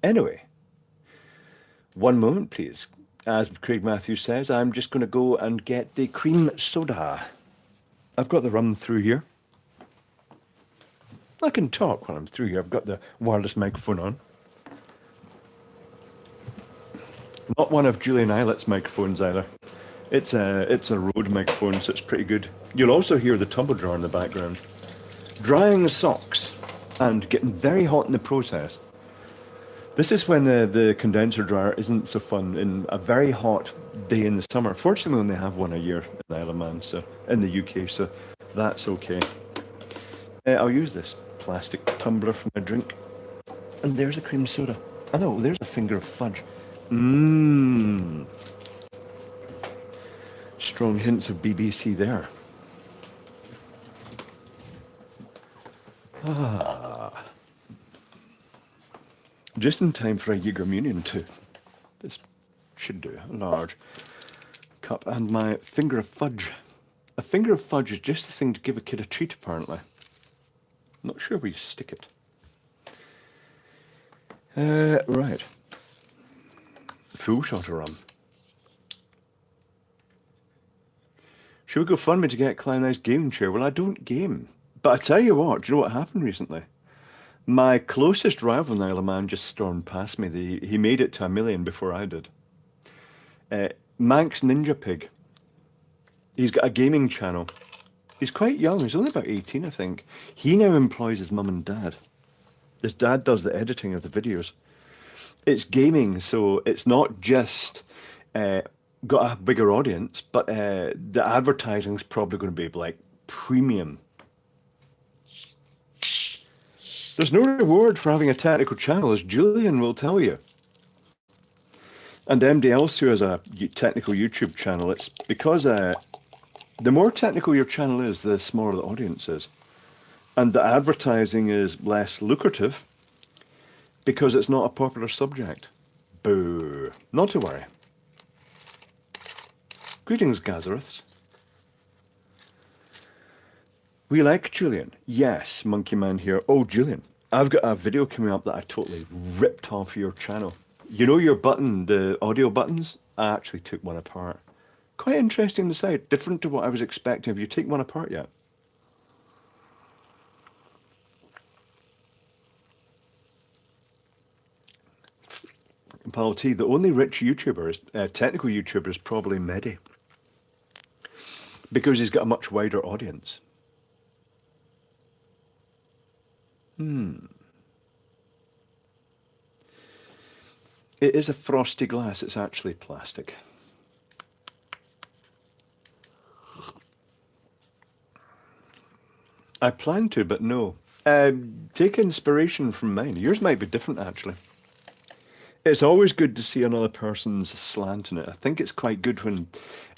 Anyway, one moment, please. As Craig Matthews says, I'm just going to go and get the cream soda. I've got the rum through here. I can talk when I'm through here. I've got the wireless microphone on. Not one of Julian Eyelet's microphones either. It's a Rode microphone, so it's pretty good. You'll also hear the tumble dryer in the background. Drying the socks and getting very hot in the process. This is when the condenser dryer isn't so fun in a very hot day in the summer. Fortunately, we only have one a year in the Isle of Man, so in the UK, so that's okay. I'll use this plastic tumbler for my drink. And there's a cream soda. Oh no, there's a finger of fudge. Mmm. Strong hints of BBC there. Ah. Just in time for a Jägermunion too. This should do, a large cup. And my finger of fudge. A finger of fudge is just the thing to give a kid a treat, apparently. Not sure where you stick it. Right. Full shot of rum. Should we go fund me to get Clive a nice gaming chair? Well, I don't game. But I tell you what, do you know what happened recently? My closest rival in the Isle of Man just stormed past me. He made it to 1 million before I did. Manx Ninja Pig. He's got a gaming channel. He's quite young. He's only about 18, I think. He now employs his mum and dad. His dad does the editing of the videos. It's gaming, so it's not just got a bigger audience, but the advertising's probably going to be like premium. There's no reward for having a technical channel, as Julian will tell you. And MD else who has a technical YouTube channel, it's because the more technical your channel is, the smaller the audience is. And the advertising is less lucrative because it's not a popular subject. Boo. Not to worry. Greetings, Gazareths. We like Julian. Yes, Monkey Man here. Oh, Julian, I've got a video coming up that I totally ripped off your channel. You know your button, the audio buttons? I actually took one apart. Quite interesting to say. Different to what I was expecting. Have you taken one apart yet? Paul T, the only rich YouTuber, technical YouTuber, is probably Medi. Because he's got a much wider audience. It is a frosty glass, it's actually plastic. I plan to, but no. Take inspiration from mine. Yours might be different, actually. It's always good to see another person's slant in it. I think it's quite good when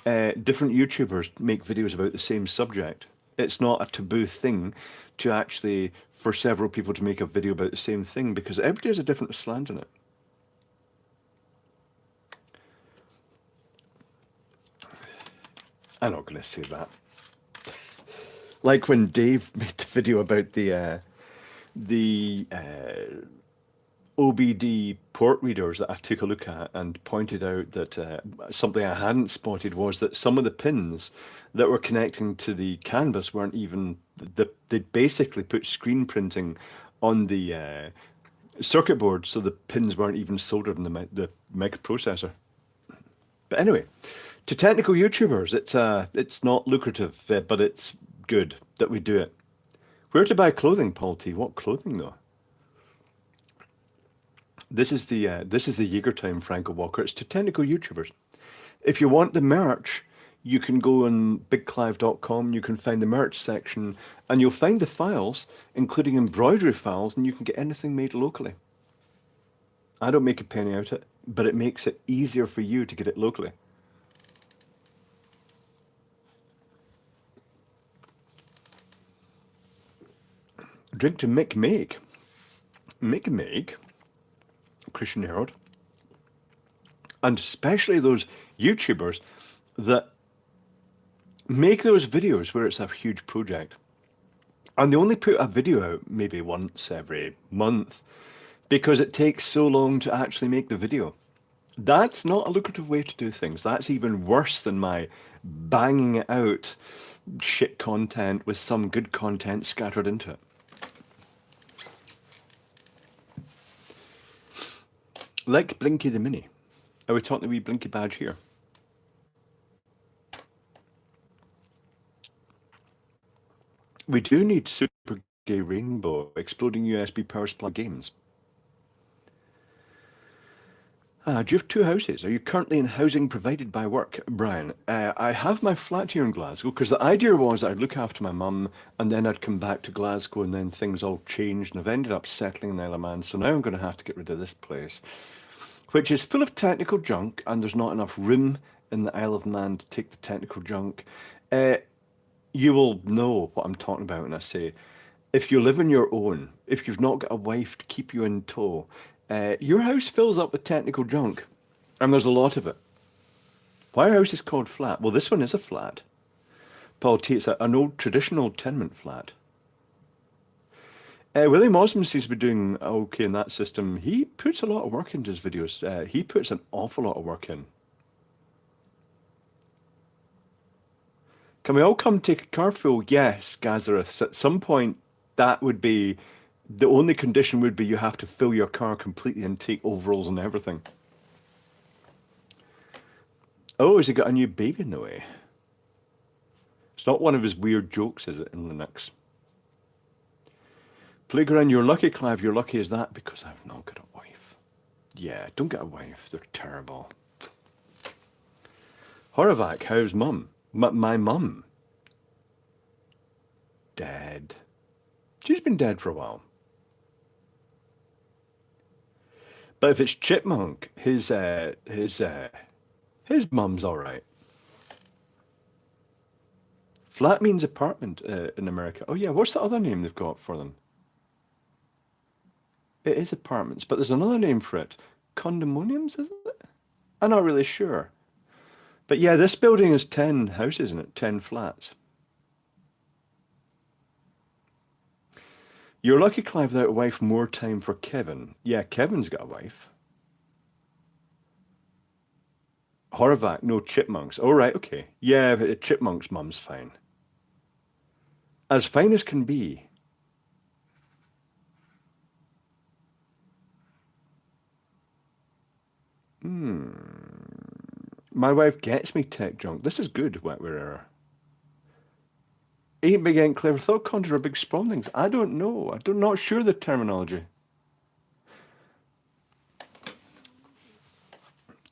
different YouTubers make videos about the same subject. It's not a taboo thing to actually, for several people to make a video about the same thing, because everybody has a different slant in it. I'm not going to say that. Like when Dave made the video about the OBD port readers that I took a look at and pointed out that something I hadn't spotted was that some of the pins that were connecting to the canvas weren't even, they basically put screen printing on the circuit board, so the pins weren't even soldered in the microprocessor. But anyway, to technical YouTubers, it's not lucrative, but it's good that we do it. Where to buy clothing, Paul T? What clothing though? This is the Jaeger time, Franco Walker. It's to technical YouTubers. If you want the merch, you can go on bigclive.com. You can find the merch section, and you'll find the files, including embroidery files, and you can get anything made locally. I don't make a penny out of it, but it makes it easier for you to get it locally. drink to make Christian Herald, and especially those YouTubers that make those videos where it's a huge project. And they only put a video out maybe once every month because it takes so long to actually make the video. That's not a lucrative way to do things. That's even worse than my banging it out shit content with some good content scattered into it. Like Blinky the Mini. Are we talking the wee Blinky badge here? We do need Super Gay Rainbow, exploding USB power supply games. Do you have two houses? Are you currently in housing provided by work, Brian? I have my flat here in Glasgow because the idea was I'd look after my mum and then I'd come back to Glasgow and then things all changed and I've ended up settling in the Isle of Man. So now I'm going to have to get rid of this place, which is full of technical junk and there's not enough room in the Isle of Man to take the technical junk. You will know what I'm talking about when I say, if you live on your own, if you've not got a wife to keep you in tow, your house fills up with technical junk, and there's a lot of it. Why are houses called flat? Well, this one is a flat. Paul T, it's an old traditional tenement flat. William Osmond seems to be doing okay in that system. He puts a lot of work into his videos. He puts an awful lot of work in. Can we all come take a carful? Yes, Gazarus. At some point, that would be the only condition would be you have to fill your car completely and take overalls and everything. Oh, has he got a new baby in the way? It's not one of his weird jokes, is it, in Linux? Playground, you're lucky, Clive. You're lucky as that because I've not got a wife. Yeah, don't get a wife. They're terrible. Horovac, how's mum? My mum? Dead. She's been dead for a while. But if it's Chipmunk, his mum's all right. Flat means apartment in America. Oh yeah, what's the other name they've got for them? It is apartments, but there's another name for it. Condominiums, is it? I'm not really sure. But yeah, this building is 10 houses in it, 10 flats. You're lucky, Clive, without a wife, more time for Kevin. Yeah, Kevin's got a wife. Horovac, no chipmunks. Oh, right, okay. Yeah, but chipmunk's mum's fine. As fine as can be. My wife gets me tech junk. This is good, Wetware Error. Ain't big, ain't clever. Thought conjure are big spawnings. I don't know. I'm not sure the terminology.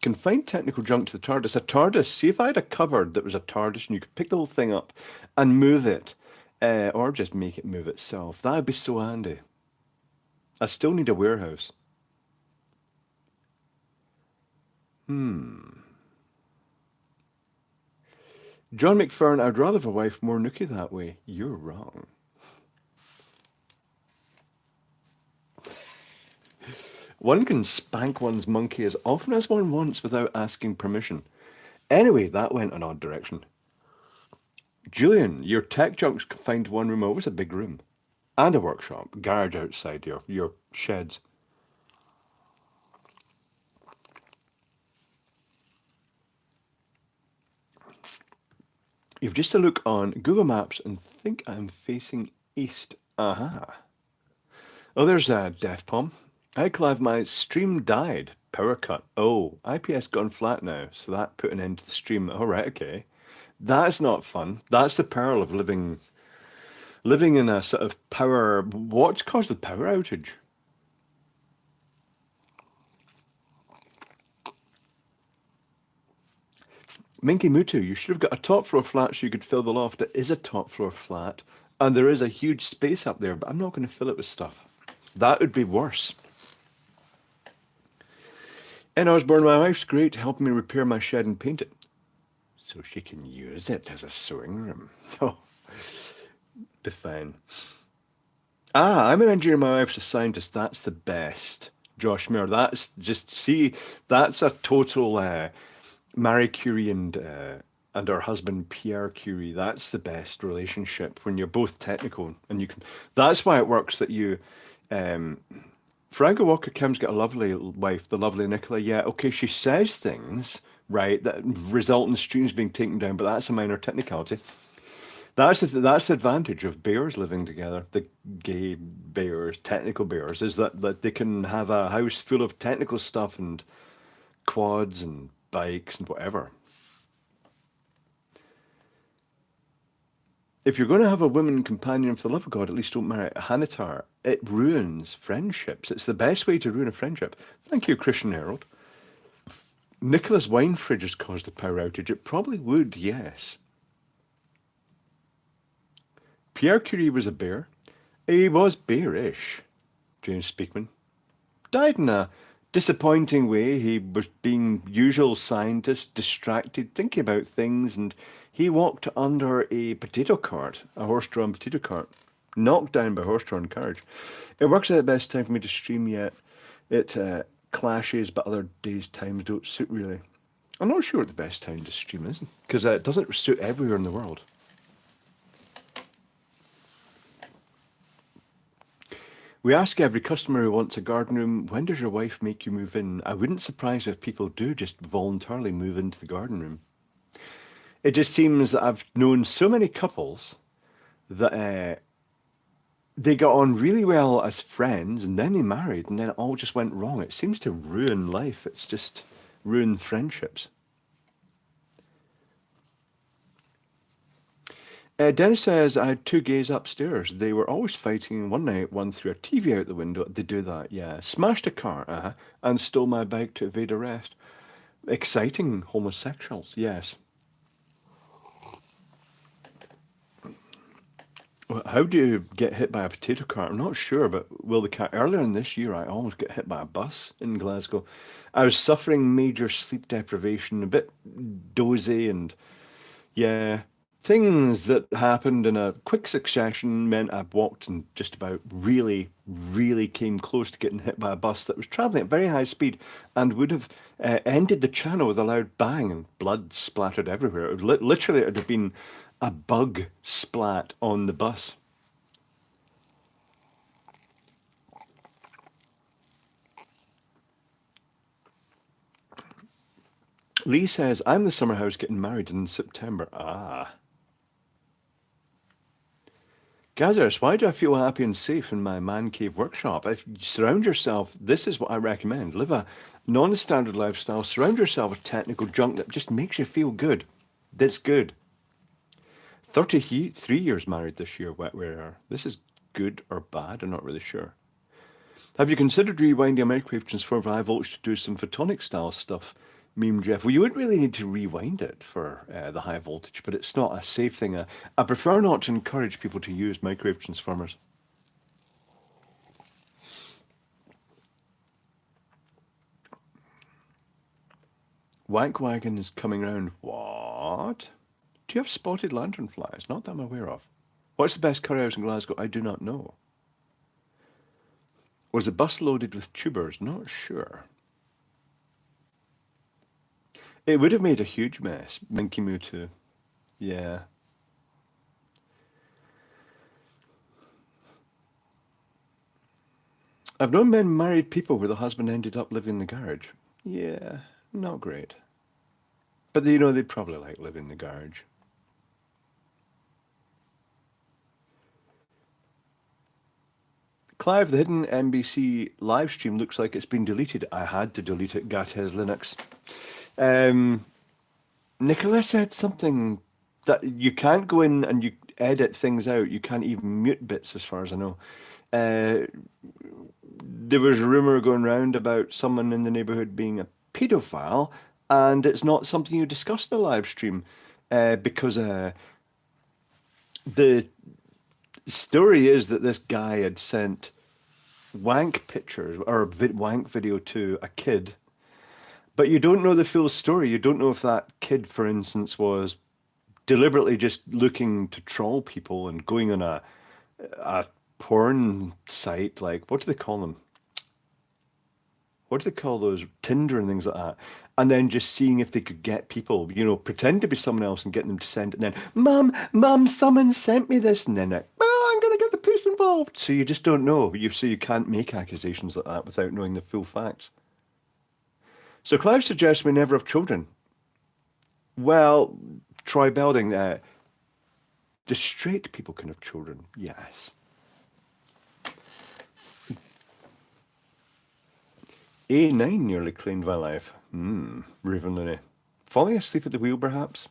Can find technical junk to the TARDIS. A TARDIS. See if I had a cupboard that was a TARDIS and you could pick the whole thing up and move it. Or just make it move itself. That would be so handy. I still need a warehouse. John McFern, I'd rather have a wife more nookie that way. You're wrong. One can spank one's monkey as often as one wants without asking permission. Anyway, that went an odd direction. Julian, your tech junk's confined to one room. Always a big room. And a workshop. Garage outside your sheds. You've just a look on Google Maps and think I'm facing east. Aha. Oh, there's a Def Palm. Hi, Clive, my stream died. Power cut. Oh, IPS gone flat now, so that put an end to the stream. All right, okay. That's not fun. That's the peril of living in a sort of power... What's caused the power outage? Minky Mutu, you should have got a top floor flat so you could fill the loft. It is a top floor flat, and there is a huge space up there, but I'm not going to fill it with stuff. That would be worse. And Osborne, my wife's great, helping me repair my shed and paint it, so she can use it as a sewing room. Oh, be fine. I'm an engineer, my wife's a scientist. That's the best. Josh Muir. That's just see, that's a total Marie Curie and her husband Pierre Curie. That's the best relationship when you're both technical and you can. That's why it works that you. Um, Franco Walker Kim's got a lovely wife, the lovely Nicola. Yeah, okay, she says things right that result in streams being taken down, but that's a minor technicality. That's the advantage of bears living together. The gay bears, technical bears, is that they can have a house full of technical stuff and quads and bikes and whatever. If you're going to have a woman companion for the love of God, at least don't marry a Hanitar. It ruins friendships. It's the best way to ruin a friendship. Thank you, Christian Herald. Nicola's wine fridge has caused a power outage. It probably would, yes. Pierre Curie was a bear. He was bearish, James Speakman. Died in a disappointing way. He was being usual scientist, distracted, thinking about things, and he walked under a potato cart, a horse-drawn potato cart, knocked down by horse-drawn carriage. It works at the best time for me to stream yet. It clashes, but other days' times don't suit really. I'm not sure what the best time to stream is, because it doesn't suit everywhere in the world. We ask every customer who wants a garden room, when does your wife make you move in? I wouldn't surprise if people do just voluntarily move into the garden room. It just seems that I've known so many couples that they got on really well as friends and then they married and then it all just went wrong. It seems to ruin life. It's just ruined friendships. Dennis says, I had two gays upstairs. They were always fighting. One night, one threw a TV out the window. They do that, yeah. Smashed a car, and stole my bike to evade arrest. Exciting homosexuals, yes. Well, how do you get hit by a potato cart? I'm not sure, but will the cat? Earlier in this year, I almost got hit by a bus in Glasgow. I was suffering major sleep deprivation, a bit dozy, and yeah, things that happened in a quick succession meant I walked and just about really, really came close to getting hit by a bus that was traveling at very high speed and would have ended the channel with a loud bang and blood splattered everywhere. It would literally, it would have been a bug splat on the bus. Lee says, I'm the summer house getting married in September. Ah. Gazers, why do I feel happy and safe in my man cave workshop? If you surround yourself, this is what I recommend. Live a non-standard lifestyle. Surround yourself with technical junk that just makes you feel good. That's good. 33 years married this year, wetware. This is good or bad? I'm not really sure. Have you considered rewinding a microwave transformer for high voltage to do some photonic style stuff? Meme Jeff. Well, you wouldn't really need to rewind it for the high voltage, but it's not a safe thing. I prefer not to encourage people to use microwave transformers. Wank Wagon is coming round. What? Do you have spotted lanternflies? Not that I'm aware of. What's the best curry house in Glasgow? I do not know. Was the bus loaded with tubers? Not sure. It would have made a huge mess. Minky Moo too. Yeah. I've known men married people where the husband ended up living in the garage. Yeah, not great. But you know, they'd probably like living in the garage. Clive, the hidden NBC live stream looks like it's been deleted. I had to delete it, Gathez Linux. Um, Nicola said something that you can't go in and you edit things out. You can't even mute bits, as far as I know. Uh, there was a rumor going round about someone in the neighborhood being a pedophile, and it's not something you discuss in a live stream because the story is that this guy had sent wank pictures or wank video to a kid, but you don't know the full story. You don't know if that kid, for instance, was deliberately just looking to troll people and going on a porn site, like, what do they call them? What do they call those? Tinder and things like that. And then just seeing if they could get people, pretend to be someone else and get them to send it. And then, Mum, someone sent me this. And then, I'm going to get the police involved. So you just don't know. So you can't make accusations like that without knowing the full facts. So Clive suggests we never have children. Well, Troy Belding, the straight people can have children, yes. A9 nearly claimed my life. Raven Looney. Falling asleep at the wheel, perhaps?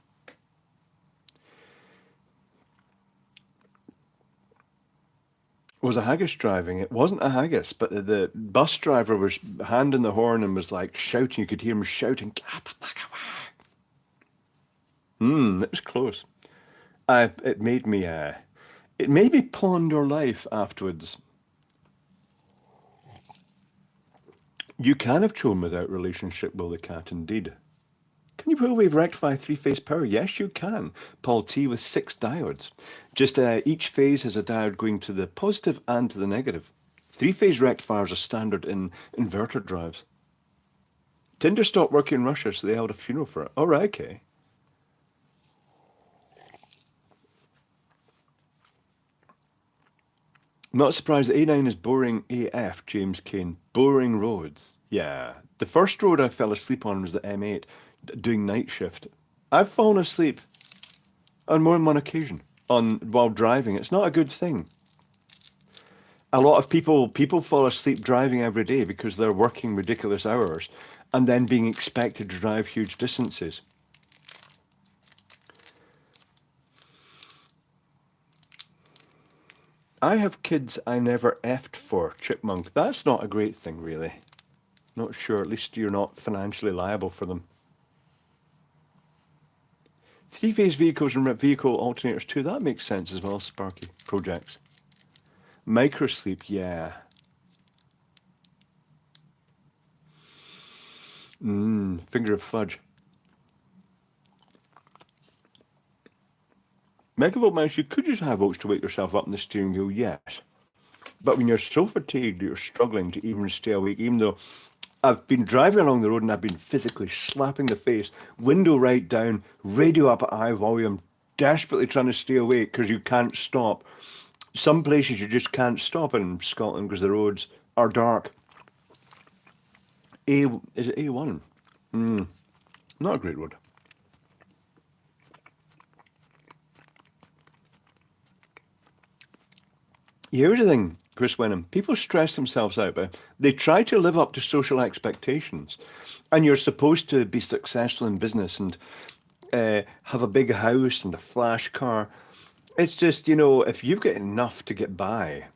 Was a haggis driving? It wasn't a haggis, but the bus driver was handing the horn and was like shouting. You could hear him shouting, "Get the fuck away!" It was close. It made me ponder life afterwards. You can have children without relationship, will the cat indeed. Can you pull wave rectify three-phase power? Yes, you can. Paul T with 6 diodes. Just each phase has a diode going to the positive and to the negative. Three-phase rectifiers are standard in inverter drives. Tinder stopped working in Russia, so they held a funeral for it. All right, okay. Not surprised that A9 is boring AF, James Kane. Boring roads. Yeah. The first road I fell asleep on was the M8, doing night shift. I've fallen asleep on more than one occasion while driving. It's not a good thing. A lot of people fall asleep driving every day because they're working ridiculous hours and then being expected to drive huge distances. I have kids I never effed for, Chipmunk. That's not a great thing, really. Not sure. At least you're not financially liable for them. Three-phase vehicles and vehicle alternators too. That makes sense as well, Sparky. Projects. Microsleep, yeah. Finger of fudge. Megavolt Mouse, you could use high volts to wake yourself up in the steering wheel, yes. But when you're so fatigued, you're struggling to even stay awake, even though I've been driving along the road and I've been physically slapping the face, window right down, radio up at high volume, desperately trying to stay awake because you can't stop. Some places you just can't stop in Scotland because the roads are dark. Is it A1? Not a great road. Here's the thing, Chris Wenham. People stress themselves out, but they try to live up to social expectations. And you're supposed to be successful in business and have a big house and a flash car. It's just, if you've got enough to get by,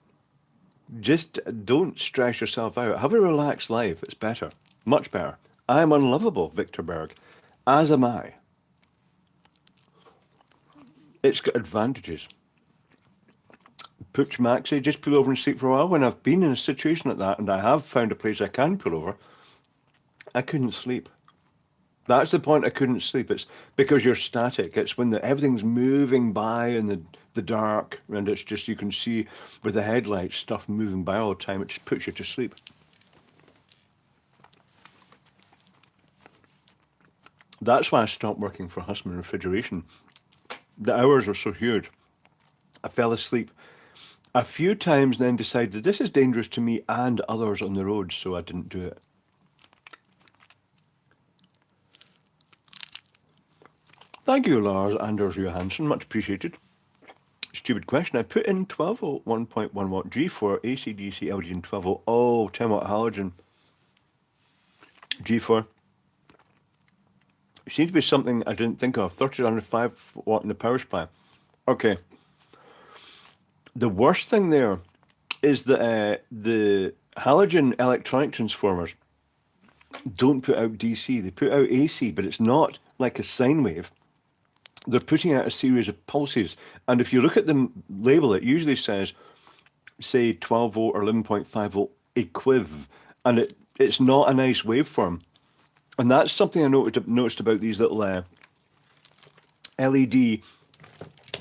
just don't stress yourself out. Have a relaxed life. It's better. Much better. I'm unlovable, Victor Berg. As am I. It's got advantages. Pooch Maxi, just pull over and sleep for a while. When I've been in a situation like that and I have found a place I can pull over, I couldn't sleep. That's the point. I couldn't sleep. It's because you're static. It's when everything's moving by in the dark and it's just, you can see with the headlights stuff moving by all the time. It just puts you to sleep. That's why I stopped working for Hussman Refrigeration. The hours were so huge. I fell asleep a few times and then decided this is dangerous to me and others on the road, so I didn't do it. Thank you, Lars Anders Johansson, much appreciated. Stupid question. I put in 12 volt 1.1 watt G4 AC/DC LG and 12 volt. Oh, 10 watt halogen G4. It seems to be something I didn't think of. 3005 watt in the power supply. Okay. The worst thing there is that the halogen electronic transformers don't put out DC. They put out AC, but it's not like a sine wave. They're putting out a series of pulses. And if you look at the label, it usually says, say, 12 volt or 11.5 volt equiv. And it's not a nice waveform. And that's something I noticed about these little LED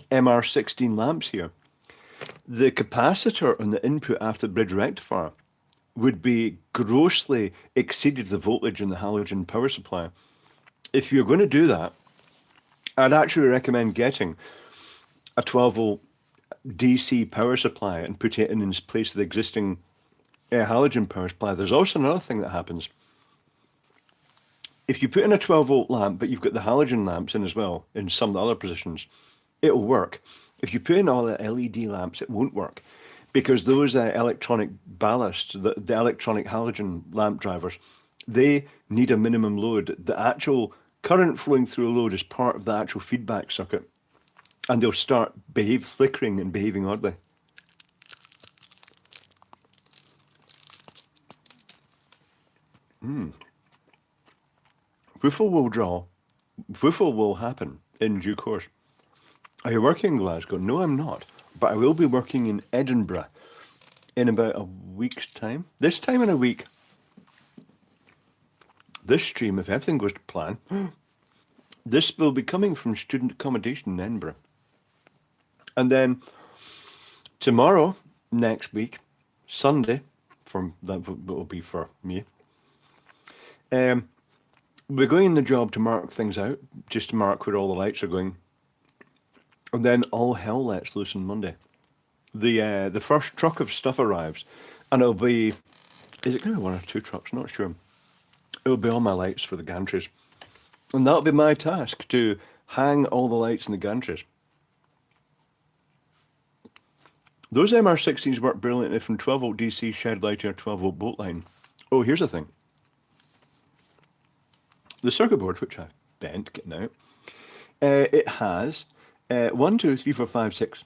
MR16 lamps here. the capacitor on the input after the bridge rectifier would be grossly exceeded the voltage in the halogen power supply. If you're going to do that, I'd actually recommend getting a 12 volt DC power supply and putting it in its place of the existing halogen power supply. There's also another thing that happens. If you put in a 12 volt lamp, but you've got the halogen lamps in as well, in some of the other positions, it'll work. If you put in all the LED lamps, it won't work because those electronic ballasts, the electronic halogen lamp drivers, they need a minimum load. The actual current flowing through a load is part of the actual feedback circuit, and they'll start flickering and behaving oddly. Woofle will draw. Woofle will happen in due course. Are you working in Glasgow? No, I'm not. But I will be working in Edinburgh in about a week's time. This time in a week, this stream, if everything goes to plan, this will be coming from student accommodation in Edinburgh. And then tomorrow, next week, Sunday, that will be for me, we're going in the job to mark things out, just to mark where all the lights are going. And then all hell lets loose on Monday. The first truck of stuff arrives, and it'll be, is it going to be one or two trucks? Not sure. It'll be all my lights for the gantries. And that'll be my task, to hang all the lights in the gantries. Those MR16s work brilliantly from 12 volt DC shed lighting or 12 volt bolt line. Oh, here's the thing. The circuit board, which I've bent, getting out, it has 1, 2, 3, 4, 5, 6.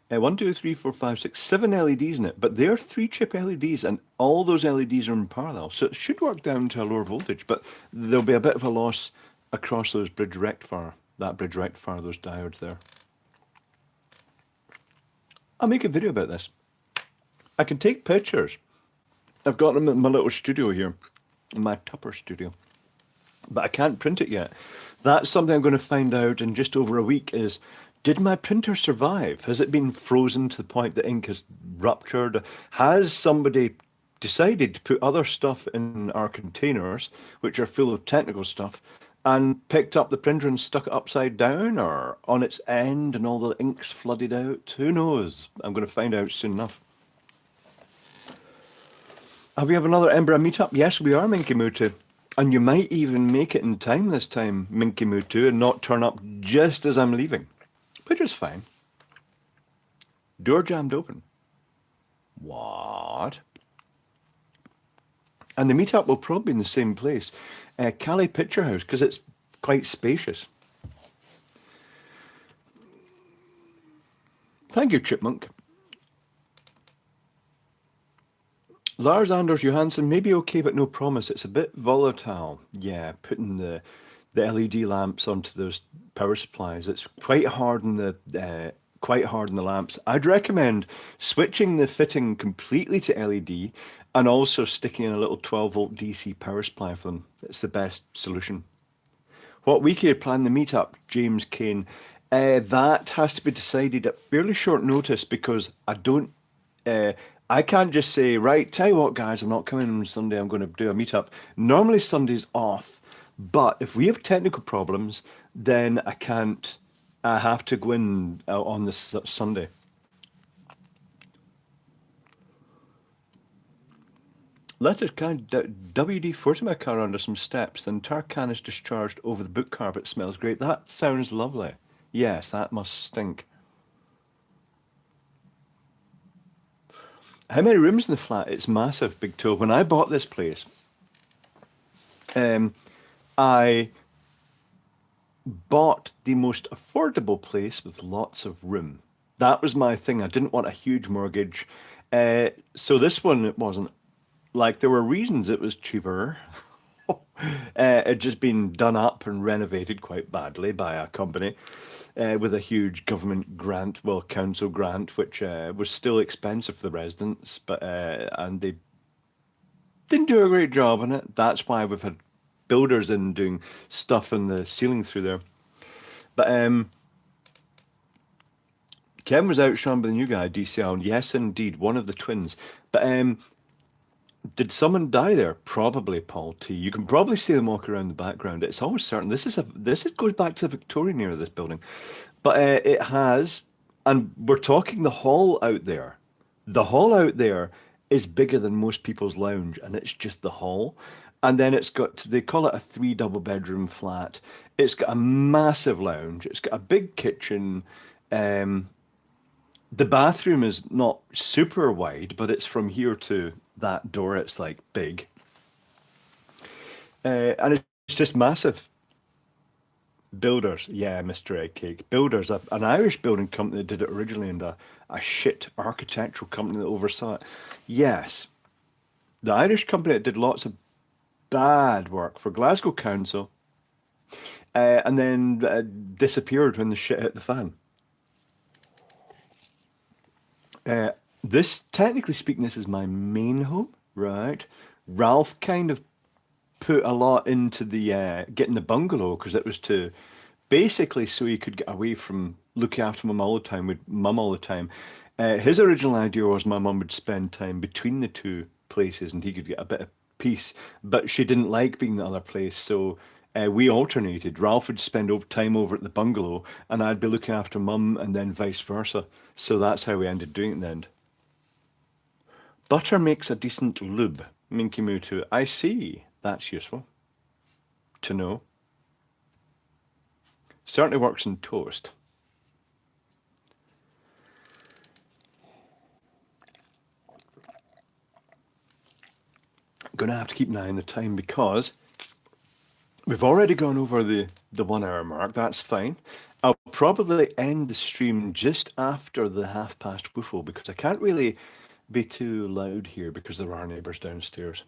1, 2, 3, 4, 5, 6, 7 LEDs in it, but they're 3-chip LEDs, and all those LEDs are in parallel, so it should work down to a lower voltage, but there'll be a bit of a loss across those bridge rectifier, those diodes there. I'll make a video about this. I can take pictures. I've got them in my little studio here, in my Tupper studio, but I can't print it yet. That's something I'm going to find out in just over a week is, did my printer survive? Has it been frozen to the point the ink has ruptured? Has somebody decided to put other stuff in our containers, which are full of technical stuff, and picked up the printer and stuck it upside down or on its end and all the ink's flooded out? Who knows? I'm going to find out soon enough. Have we have another Edinburgh meetup? Yes, we are, Minky Moo 2. And you might even make it in time this time, Minky Moo 2, and not turn up just as I'm leaving. Which is fine. Door jammed open. What? And the meetup will probably be in the same place. Cali Picture House, because it's quite spacious. Thank you, Chipmunk. Lars Anders Johansson, maybe okay, but no promise. It's a bit volatile. Yeah, putting the LED lamps onto those power supplies. It's quite hard on the lamps. I'd recommend switching the fitting completely to LED and also sticking in a little 12 volt DC power supply for them. It's the best solution. What week are you planning the meetup, James Kane? That has to be decided at fairly short notice because I can't just say, right, tell you what, guys, I'm not coming on Sunday, I'm going to do a meetup. Normally Sunday's off, but if we have technical problems, then I have to go in on this Sunday. Let us WD-40 my car under some steps, the entire can is discharged over the book carpet. Smells great. That sounds lovely. Yes, that must stink. How many rooms in the flat? It's massive, Big Toe. When I bought this place, I bought the most affordable place with lots of room. That was my thing. I didn't want a huge mortgage. So this one, it wasn't. Like, there were reasons it was cheaper. It had just been done up and renovated quite badly by a company with a huge government grant, well, council grant, which was still expensive for the residents, but and they didn't do a great job on it. That's why we've had builders in doing stuff in the ceiling through there. But Ken was outshone by the new guy, DCL. Yes, indeed, one of the twins. But did someone die there? Probably Paul T. You can probably see them walk around the background. It's always certain. This goes back to the Victorian era. This building, but it has, and we're talking the hall out there. The hall out there is bigger than most people's lounge, and it's just the hall. And then it's got, they call it a three double bedroom flat. It's got a massive lounge. It's got a big kitchen. Um, the bathroom is not super wide, but it's from here to that door. It's like big, and it's just massive. Builders, yeah, Mr. Eggcake. Builders, an Irish building company that did it originally, and a shit architectural company that oversaw it. Yes, the Irish company that did lots of bad work for Glasgow Council, and then disappeared when the shit hit the fan. Uh, this, technically speaking, this is my main home, right? Ralph kind of put a lot into the getting the bungalow because it was to basically so he could get away from looking after mum all the time with mum all the time. His original idea was my mum would spend time between the two places and he could get a bit of peace, but she didn't like being the other place, so we alternated. Ralph would spend time over at the bungalow, and I'd be looking after mum, and then vice versa. So that's how we ended doing it in the end. Butter makes a decent lube. Minky Moo too. I see. That's useful to know. Certainly works in toast. Gonna have to keep an eye on the time because we've already gone over the 1 hour mark. That's fine. I'll probably end the stream just after the 1:30 woofle because I can't really be too loud here because there are neighbours downstairs.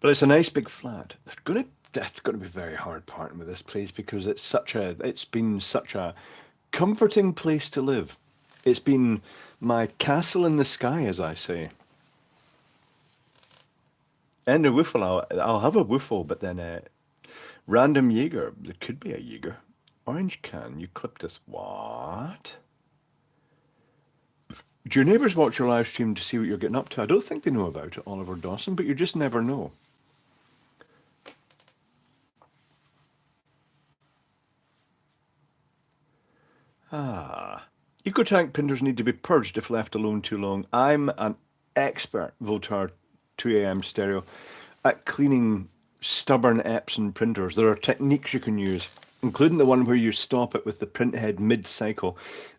But it's a nice big flat. That's gonna be very hard parting with this place because it's been such a comforting place to live. It's been my castle in the sky, as I say. And a woofle, I'll have a woofle, but then a random Jaeger. There could be a Jaeger. Orange can, eucalyptus. What? Do your neighbours watch your live stream to see what you're getting up to? I don't think they know about it, Oliver Dawson, but you just never know. Eco-tank printers need to be purged if left alone too long. I'm an expert, Voltar 2am stereo, at cleaning stubborn Epson printers. There are techniques you can use, including the one where you stop it with the print head mid-cycle,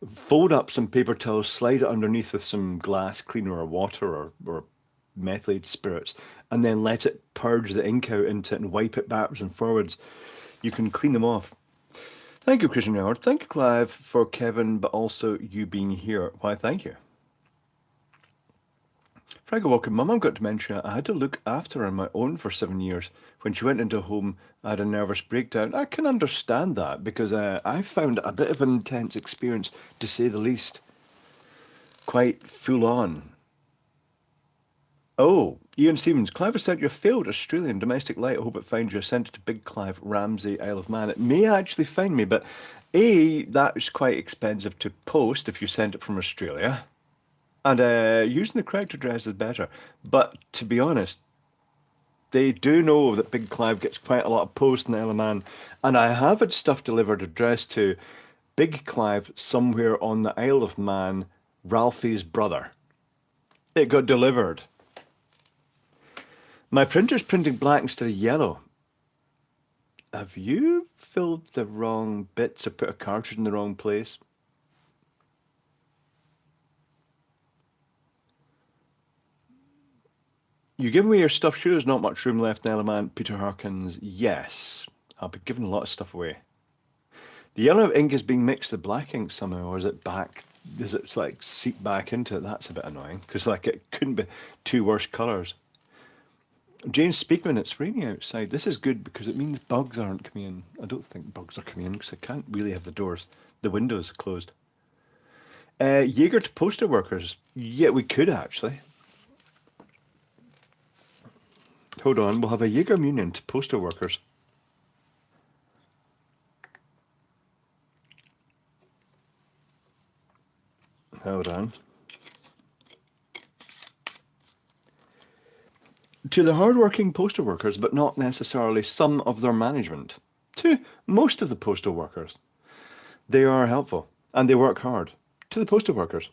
fold up some paper towels, slide it underneath with some glass cleaner or water or methylated spirits, and then let it purge the ink out into it and wipe it backwards and forwards. You can clean them off. Thank you, Christian Howard. Thank you, Clive, for Kevin, but also you being here. Why, thank you. Franco Walker, my mum got dementia. I had to look after her on my own for 7 years. When she went into home, I had a nervous breakdown. I can understand that because I found it a bit of an intense experience, to say the least. Quite full on. Oh, Ian Stevens, Clive has sent you a failed Australian domestic light. I hope it finds you. I sent it to Big Clive Ramsey, Isle of Man. It may actually find me, but A, that is quite expensive to post if you sent it from Australia. And using the correct address is better. But to be honest, they do know that Big Clive gets quite a lot of posts in the Isle of Man. And I have had stuff delivered addressed to Big Clive somewhere on the Isle of Man, Ralphie's brother. It got delivered. My printer's printing black instead of yellow. Have you filled the wrong bits or put a cartridge in the wrong place? You give away your stuff, sure there's not much room left in Element. Peter Harkins, yes. I'll be giving a lot of stuff away. The yellow ink is being mixed with black ink somehow, or is it back? Does it like seep back into it? That's a bit annoying, because like it couldn't be two worse colours. James Speakman, it's raining outside. This is good because it means bugs aren't coming in. I don't think bugs are coming in because I can't really have the windows closed. Jaeger to poster workers. Yeah, we could actually. Hold on, we'll have a Jaeger Munion to poster workers. Hold on. To the hard-working postal workers, but not necessarily some of their management. To most of the postal workers, they are helpful and they work hard. To the postal workers.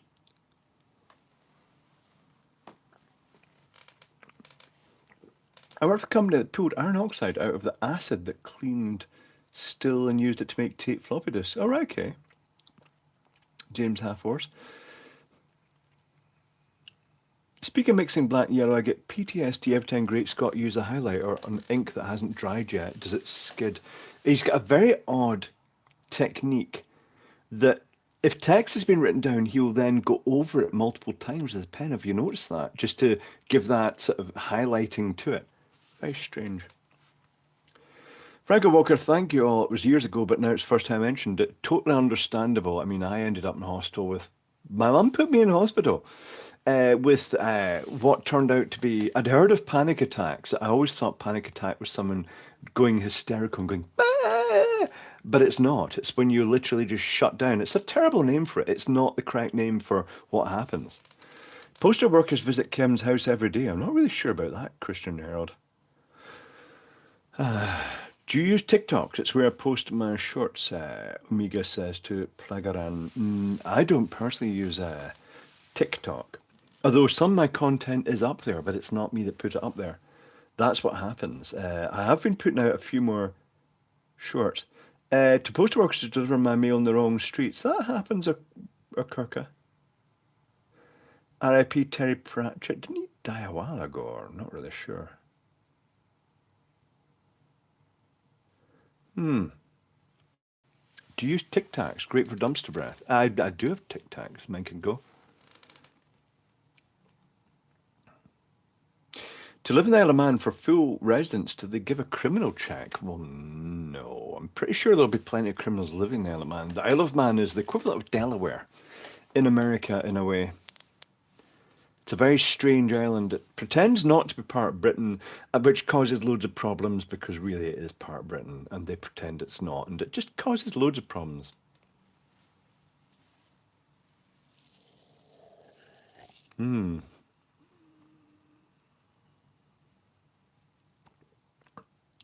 I worked for a company that pulled iron oxide out of the acid that cleaned steel and used it to make tape floppy disks. All right, okay. James Halfhorse. Speaking of mixing black and yellow, I get PTSD every time Great Scott use a highlighter on ink that hasn't dried yet. Does it skid? He's got a very odd technique that if text has been written down, he'll then go over it multiple times with his pen. Have you noticed that? Just to give that sort of highlighting to it. Very strange. Franco Walker, thank you all. It was years ago, but now it's first time mentioned. It totally understandable. I mean, I ended up in hospital with my mum put me in hospital with what turned out to be. I'd heard of panic attacks. I always thought panic attack was someone going hysterical and going, "Ah!" But it's not. It's when you literally just shut down. It's a terrible name for it. It's not the correct name for what happens. Postal workers visit Kim's house every day. I'm not really sure about that, Christian Herald. Do you use TikTok? It's where I post my shorts, Omega says to Plagaran. I don't personally use TikTok. Although some of my content is up there, but it's not me that put it up there. That's what happens. I have been putting out a few more shorts. To postal workers to deliver my mail in the wrong streets. That happens, Kirka. R.I.P. Terry Pratchett. Didn't he die a while ago? Or not really sure. Do you use Tic Tacs? Great for dumpster breath. I do have Tic Tacs. Mine can go. To live in the Isle of Man for full residence, do they give a criminal check? Well, no. I'm pretty sure there'll be plenty of criminals living in the Isle of Man. The Isle of Man is the equivalent of Delaware in America, in a way. It's a very strange island. It pretends not to be part of Britain, which causes loads of problems because really it is part of Britain and they pretend it's not. And it just causes loads of problems.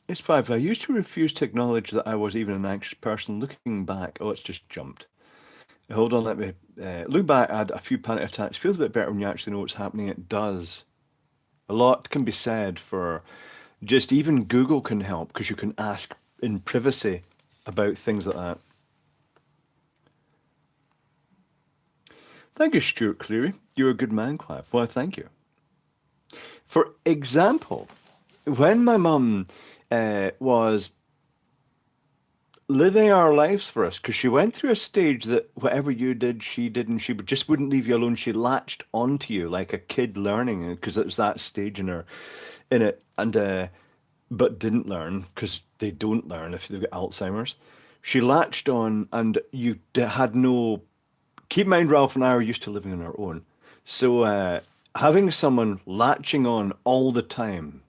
It's five. I used to refuse to acknowledge that I was even an anxious person. Looking back, oh, it's just jumped. Hold on, let me look back. I had a few panic attacks. Feels a bit better when you actually know what's happening. It does. A lot can be said for just even Google can help because you can ask in privacy about things like that. Thank you, Stuart Cleary. You're a good man, Clive. Well, thank you. For example, when my mum was living our lives for us, because she went through a stage that whatever you did, she did, and she just wouldn't leave you alone. She latched onto you like a kid learning, because it was that stage in her, in it, and but didn't learn because they don't learn if they've got Alzheimer's. She latched on, and you had no. Keep in mind, Ralph and I are used to living on our own, so having someone latching on all the time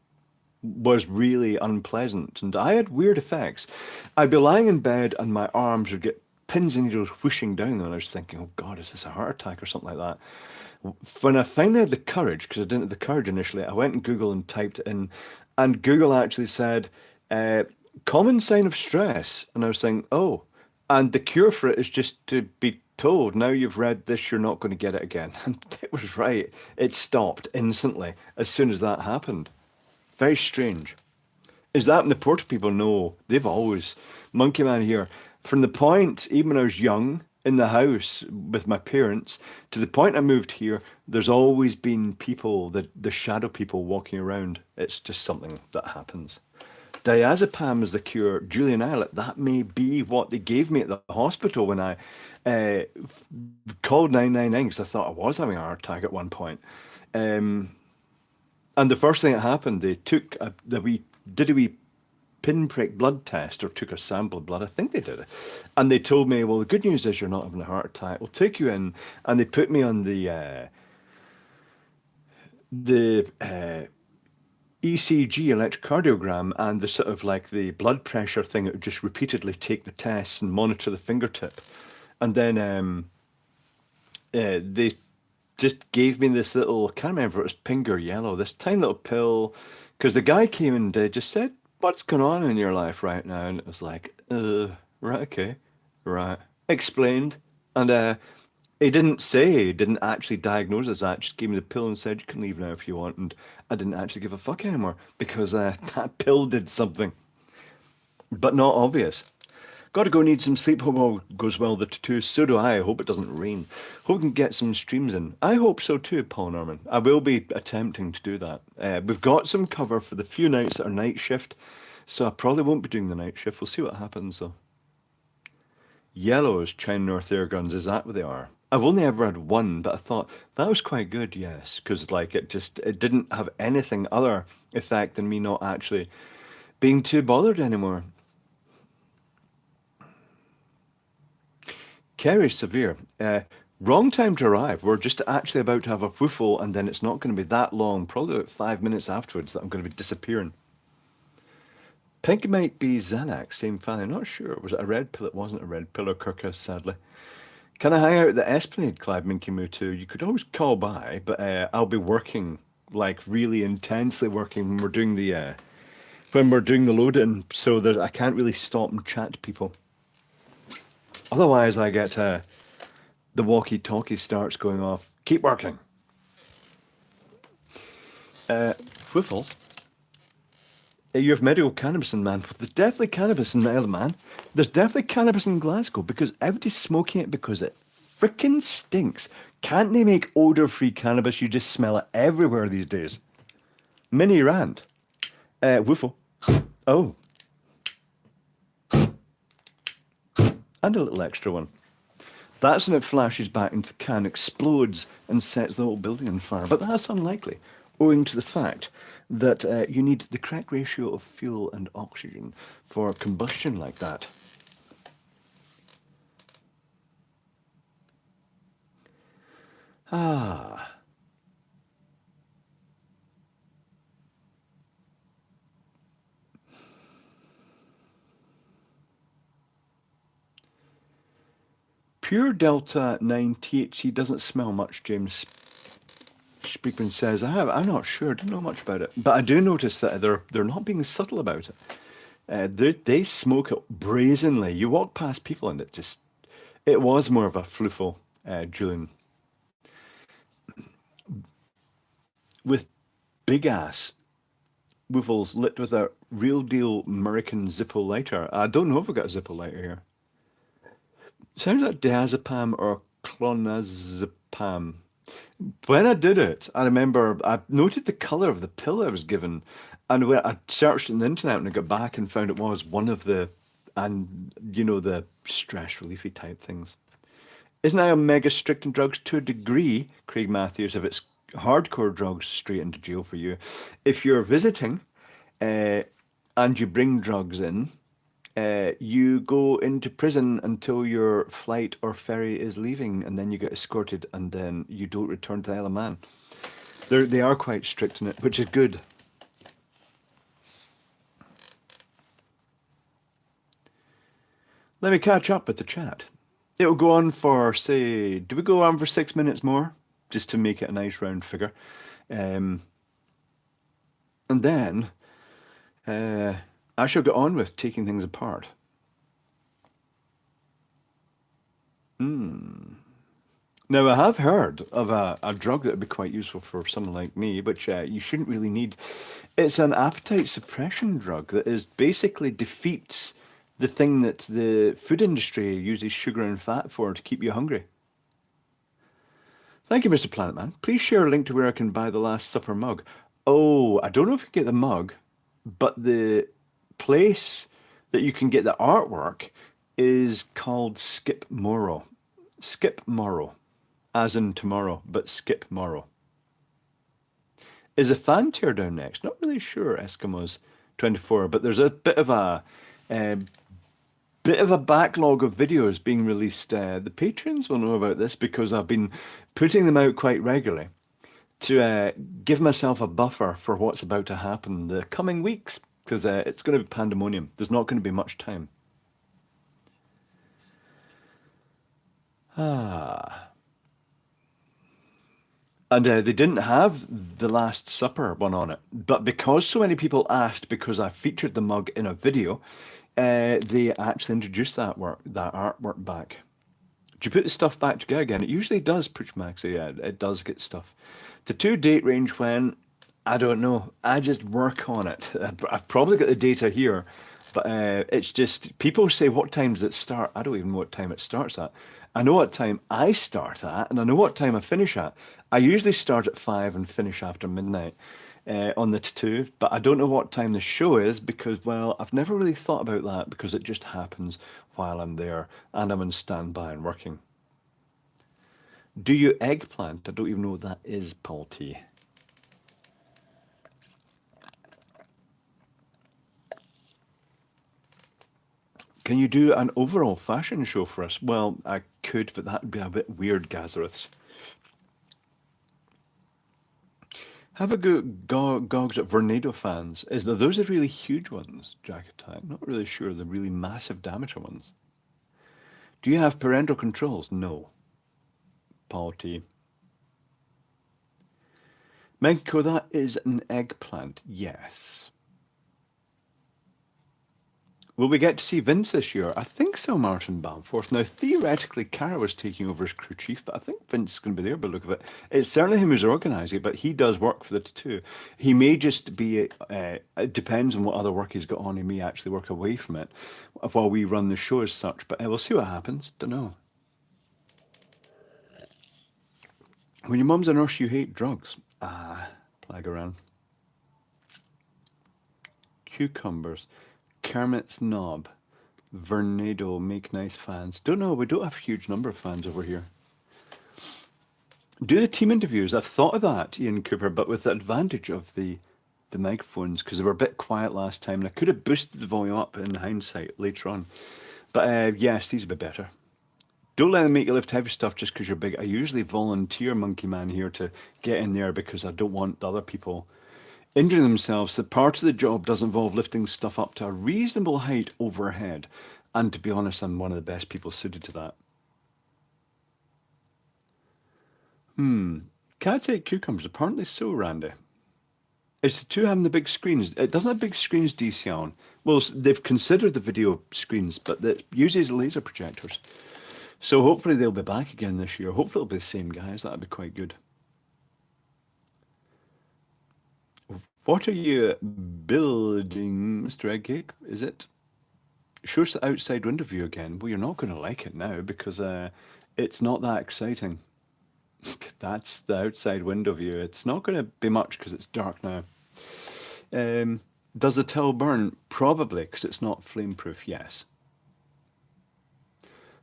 was really unpleasant, and I had weird effects. I'd be lying in bed and my arms would get pins and needles whooshing down, and I was thinking, oh God, is this a heart attack or something like that? When I finally had the courage, because I didn't have the courage initially, I went in Google and typed it in, and Google actually said, common sign of stress. And I was thinking, oh, and the cure for it is just to be told, now you've read this, you're not going to get it again. And it was right. It stopped instantly as soon as that happened. Very strange. Is that when the Porter people know they've always, Monkey Man here, from the point, even when I was young, in the house with my parents, to the point I moved here, there's always been people, the shadow people walking around. It's just something that happens. Diazepam is the cure. Julian Eyelet, that may be what they gave me at the hospital when I called 999 because I thought I was having a heart attack at one point. And the first thing that happened, they took did a wee pinprick blood test or took a sample of blood. I think they did it. And they told me, well, the good news is you're not having a heart attack. We'll take you in. And they put me on the ECG, electrocardiogram, and the sort of like the blood pressure thing that would just repeatedly take the tests and monitor the fingertip. And then They just gave me this little, I can't remember if it was pink or yellow, this tiny little pill, because the guy came and just said, "What's going on in your life right now?" And it was like, right, okay, right. Explained. And he didn't say, he didn't actually diagnose us that, just gave me the pill and said, "You can leave now if you want." And I didn't actually give a fuck anymore because that pill did something, but not obvious. Got to go need some sleep. Hope all goes well. The tattoo. So do I. Hope it doesn't rain. Hope we can get some streams in. I hope so too, Paul Norman. I will be attempting to do that. We've got some cover for the few nights that are night shift, so I probably won't be doing the night shift. We'll see what happens though. Yellows, China North air guns. Is that what they are? I've only ever had one, but I thought that was quite good. Yes, because like it didn't have anything other effect than me not actually being too bothered anymore. Kerry Severe. Wrong time to arrive. We're just actually about to have a woofle, and then it's not going to be that long, probably about 5 minutes afterwards, that I'm going to be disappearing. Pink might be Xanax, same family. Not sure. Was it a red pill? It wasn't a red pill or Kirkus, sadly. Can I hang out at the Esplanade, Clive Minky Moo too? You could always call by, but I'll be working, like really intensely working when we're doing the load-in, so that I can't really stop and chat to people. Otherwise, I get the walkie-talkie starts going off. Keep working. Whiffles. You have medical cannabis in Man. There's definitely cannabis in the Isle of Man. There's definitely cannabis in Glasgow because everybody's smoking it because it freaking stinks. Can't they make odor-free cannabis? You just smell it everywhere these days. Mini rant. Whiffle. Oh, and a little extra one. That's when it flashes back into the can, explodes, and sets the whole building on fire. But that's unlikely, owing to the fact that you need the correct ratio of fuel and oxygen for combustion like that. Ah. Pure Delta 9 THC doesn't smell much, James Speakman says. I'm not sure, I don't know much about it. But I do notice that they're not being subtle about it. They smoke it brazenly. You walk past people and it was more of a floofle, Julian. With big ass woofles lit with a real deal American Zippo lighter. I don't know if I've got a Zippo lighter here. Sounds like diazepam or clonazepam. When I did it, I remember I noted the color of the pill I was given, and when I searched on the internet and I got back and found it was one of the, and you know, the stress reliefy type things. Isn't I mega strict on drugs to a degree, Craig Matthews? If it's hardcore drugs, straight into jail for you. If you're visiting, uh, and you bring drugs in, you go into prison until your flight or ferry is leaving, and then you get escorted, and then you don't return to the Isle of Man. They are quite strict in it, which is good. Let me catch up with the chat. It'll go on for, say, do we go on for 6 minutes more? Just to make it a nice round figure. Um, and then I shall get on with taking things apart. Now, I have heard of a drug that would be quite useful for someone like me, which you shouldn't really need. It's an appetite suppression drug that is basically defeats the thing that the food industry uses sugar and fat for to keep you hungry. Thank you, Mr. Planet Man. Please share a link to where I can buy the Last Supper mug. Oh, I don't know if you can get the mug, but the place that you can get the artwork is called Skip Morrow. Skip Morrow, as in tomorrow, but Skip Morrow. Is a fan tear down next? Not really sure, Eskimos 24, but there's a uh, bit of a backlog of videos being released. The patrons will know about this because I've been putting them out quite regularly to give myself a buffer for what's about to happen the coming weeks, because it's going to be pandemonium. There's not going to be much time. Ah. And they didn't have the Last Supper one on it. But because so many people asked, because I featured the mug in a video, they actually introduced that artwork back. Do you put the stuff back together again? It usually does, Pooch Maxi. Yeah, it does get stuff. The two date range when, I don't know. I just work on it. I've probably got the data here, but it's just people say, what time does it start? I don't even know what time it starts at. I know what time I start at, and I know what time I finish at. I usually start at 5 and finish after midnight on the tattoo, but I don't know what time the show is because, well, I've never really thought about that because it just happens while I'm there and I'm on standby and working. Do you eggplant? I don't even know what that is, Paul T. Can you do an overall fashion show for us? Well, I could, but that would be a bit weird, Gazareth. Have a gogs at Vornado fans. Those are really huge ones, Jack Attack. Not really sure. The really massive diameter ones. Do you have parental controls? No. Paul T. Menko, that is an eggplant. Yes. Will we get to see Vince this year? I think so, Martin Bamforth. Now, theoretically, Cara was taking over as crew chief, but I think Vince is going to be there by the look of it. It's certainly him who's organising it, but he does work for the tattoo. He may just be, it depends on what other work he's got on. He may actually work away from it while we run the show as such, but we'll see what happens. Don't know. When your mum's a nurse, you hate drugs. Ah, plag around. Cucumbers. Kermit's Knob. Vernado, make nice fans. Don't know, we don't have a huge number of fans over here. Do the team interviews. I've thought of that, Ian Cooper, but with the advantage of the microphones, because they were a bit quiet last time, and I could have boosted the volume up in hindsight later on. But yes, these would be better. Don't let them make you lift heavy stuff just because you're big. I usually volunteer, Monkey Man, here to get in there because I don't want the other people injuring themselves. The part of the job does involve lifting stuff up to a reasonable height overhead. And to be honest, I'm one of the best people suited to that. Cats eat cucumbers. Apparently so, Randy. It's the two having the big screens. It doesn't have big screens, DC on. Well, they've considered the video screens, but it uses laser projectors. So hopefully they'll be back again this year. Hopefully it'll be the same guys. That'd be quite good. What are you building, Mr. Eggcake? Is it? Show us the outside window view again. Well, you're not going to like it now because it's not that exciting. That's the outside window view. It's not going to be much because it's dark now. Does the towel burn? Probably because it's not flame proof. Yes.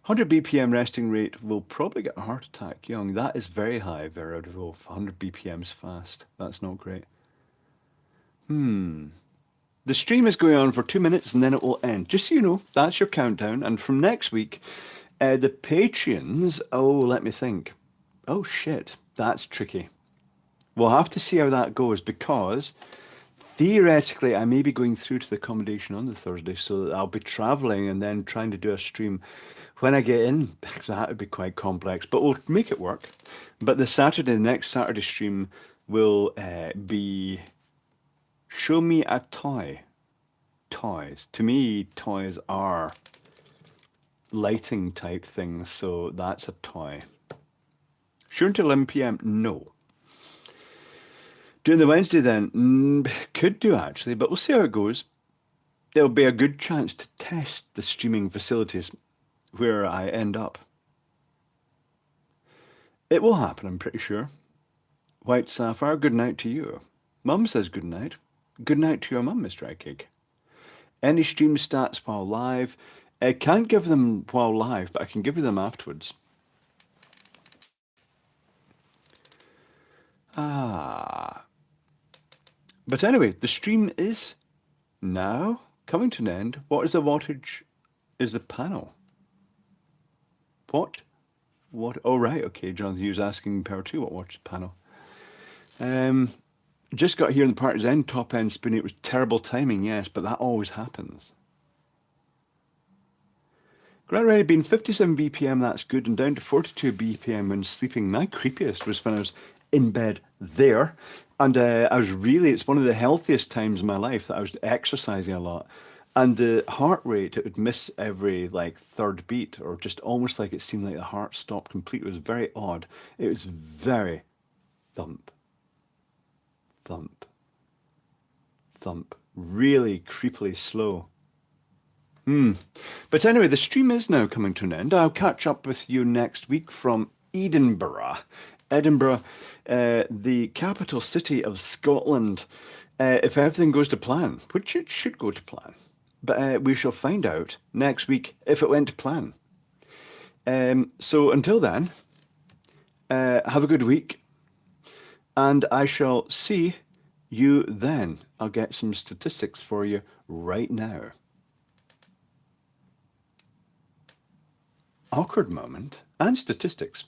100 BPM resting rate will probably get a heart attack young. That is very high, Vera de Wolf. 100 BPM's fast. That's not great. The stream is going on for 2 minutes and then it will end. Just so you know, that's your countdown. And from next week, the Patreons, oh, let me think. Oh, shit, that's tricky. We'll have to see how that goes because theoretically I may be going through to the accommodation on the Thursday so that I'll be traveling and then trying to do a stream when I get in. That would be quite complex, but we'll make it work. But the next Saturday stream will be show me a toy. Toys. To me, toys are lighting type things, so that's a toy. Sure until 11 p.m? No. Doing the Wednesday then? Could do actually, but we'll see how it goes. There'll be a good chance to test the streaming facilities where I end up. It will happen, I'm pretty sure. White Sapphire, good night to you. Mum says good night. Good night to your mum, Mr. Eggcake. Any stream stats while live? I can't give them while live, but I can give you them afterwards. But anyway, the stream is now coming to an end. What is the wattage? Is the panel? What? What? Oh, right. Okay, Jonathan Hughes asking Power 2 what watch the panel. Just got here in the party's end, top end spinning. It was terrible timing, yes, but that always happens. Grant Ready being 57 BPM, that's good, and down to 42 BPM when sleeping. My creepiest was when I was in bed there. And I was really, it's one of the healthiest times in my life that I was exercising a lot. And the heart rate, it would miss every like third beat, or just almost like it seemed like the heart stopped completely. It was very odd. It was very thump, thump, thump, really creepily slow. But anyway, the stream is now coming to an end. I'll catch up with you next week from Edinburgh. Edinburgh, the capital city of Scotland, if everything goes to plan, which it should go to plan. But we shall find out next week if it went to plan. So until then, have a good week, and I shall see you then. I'll get some statistics for you right now. Awkward moment and statistics.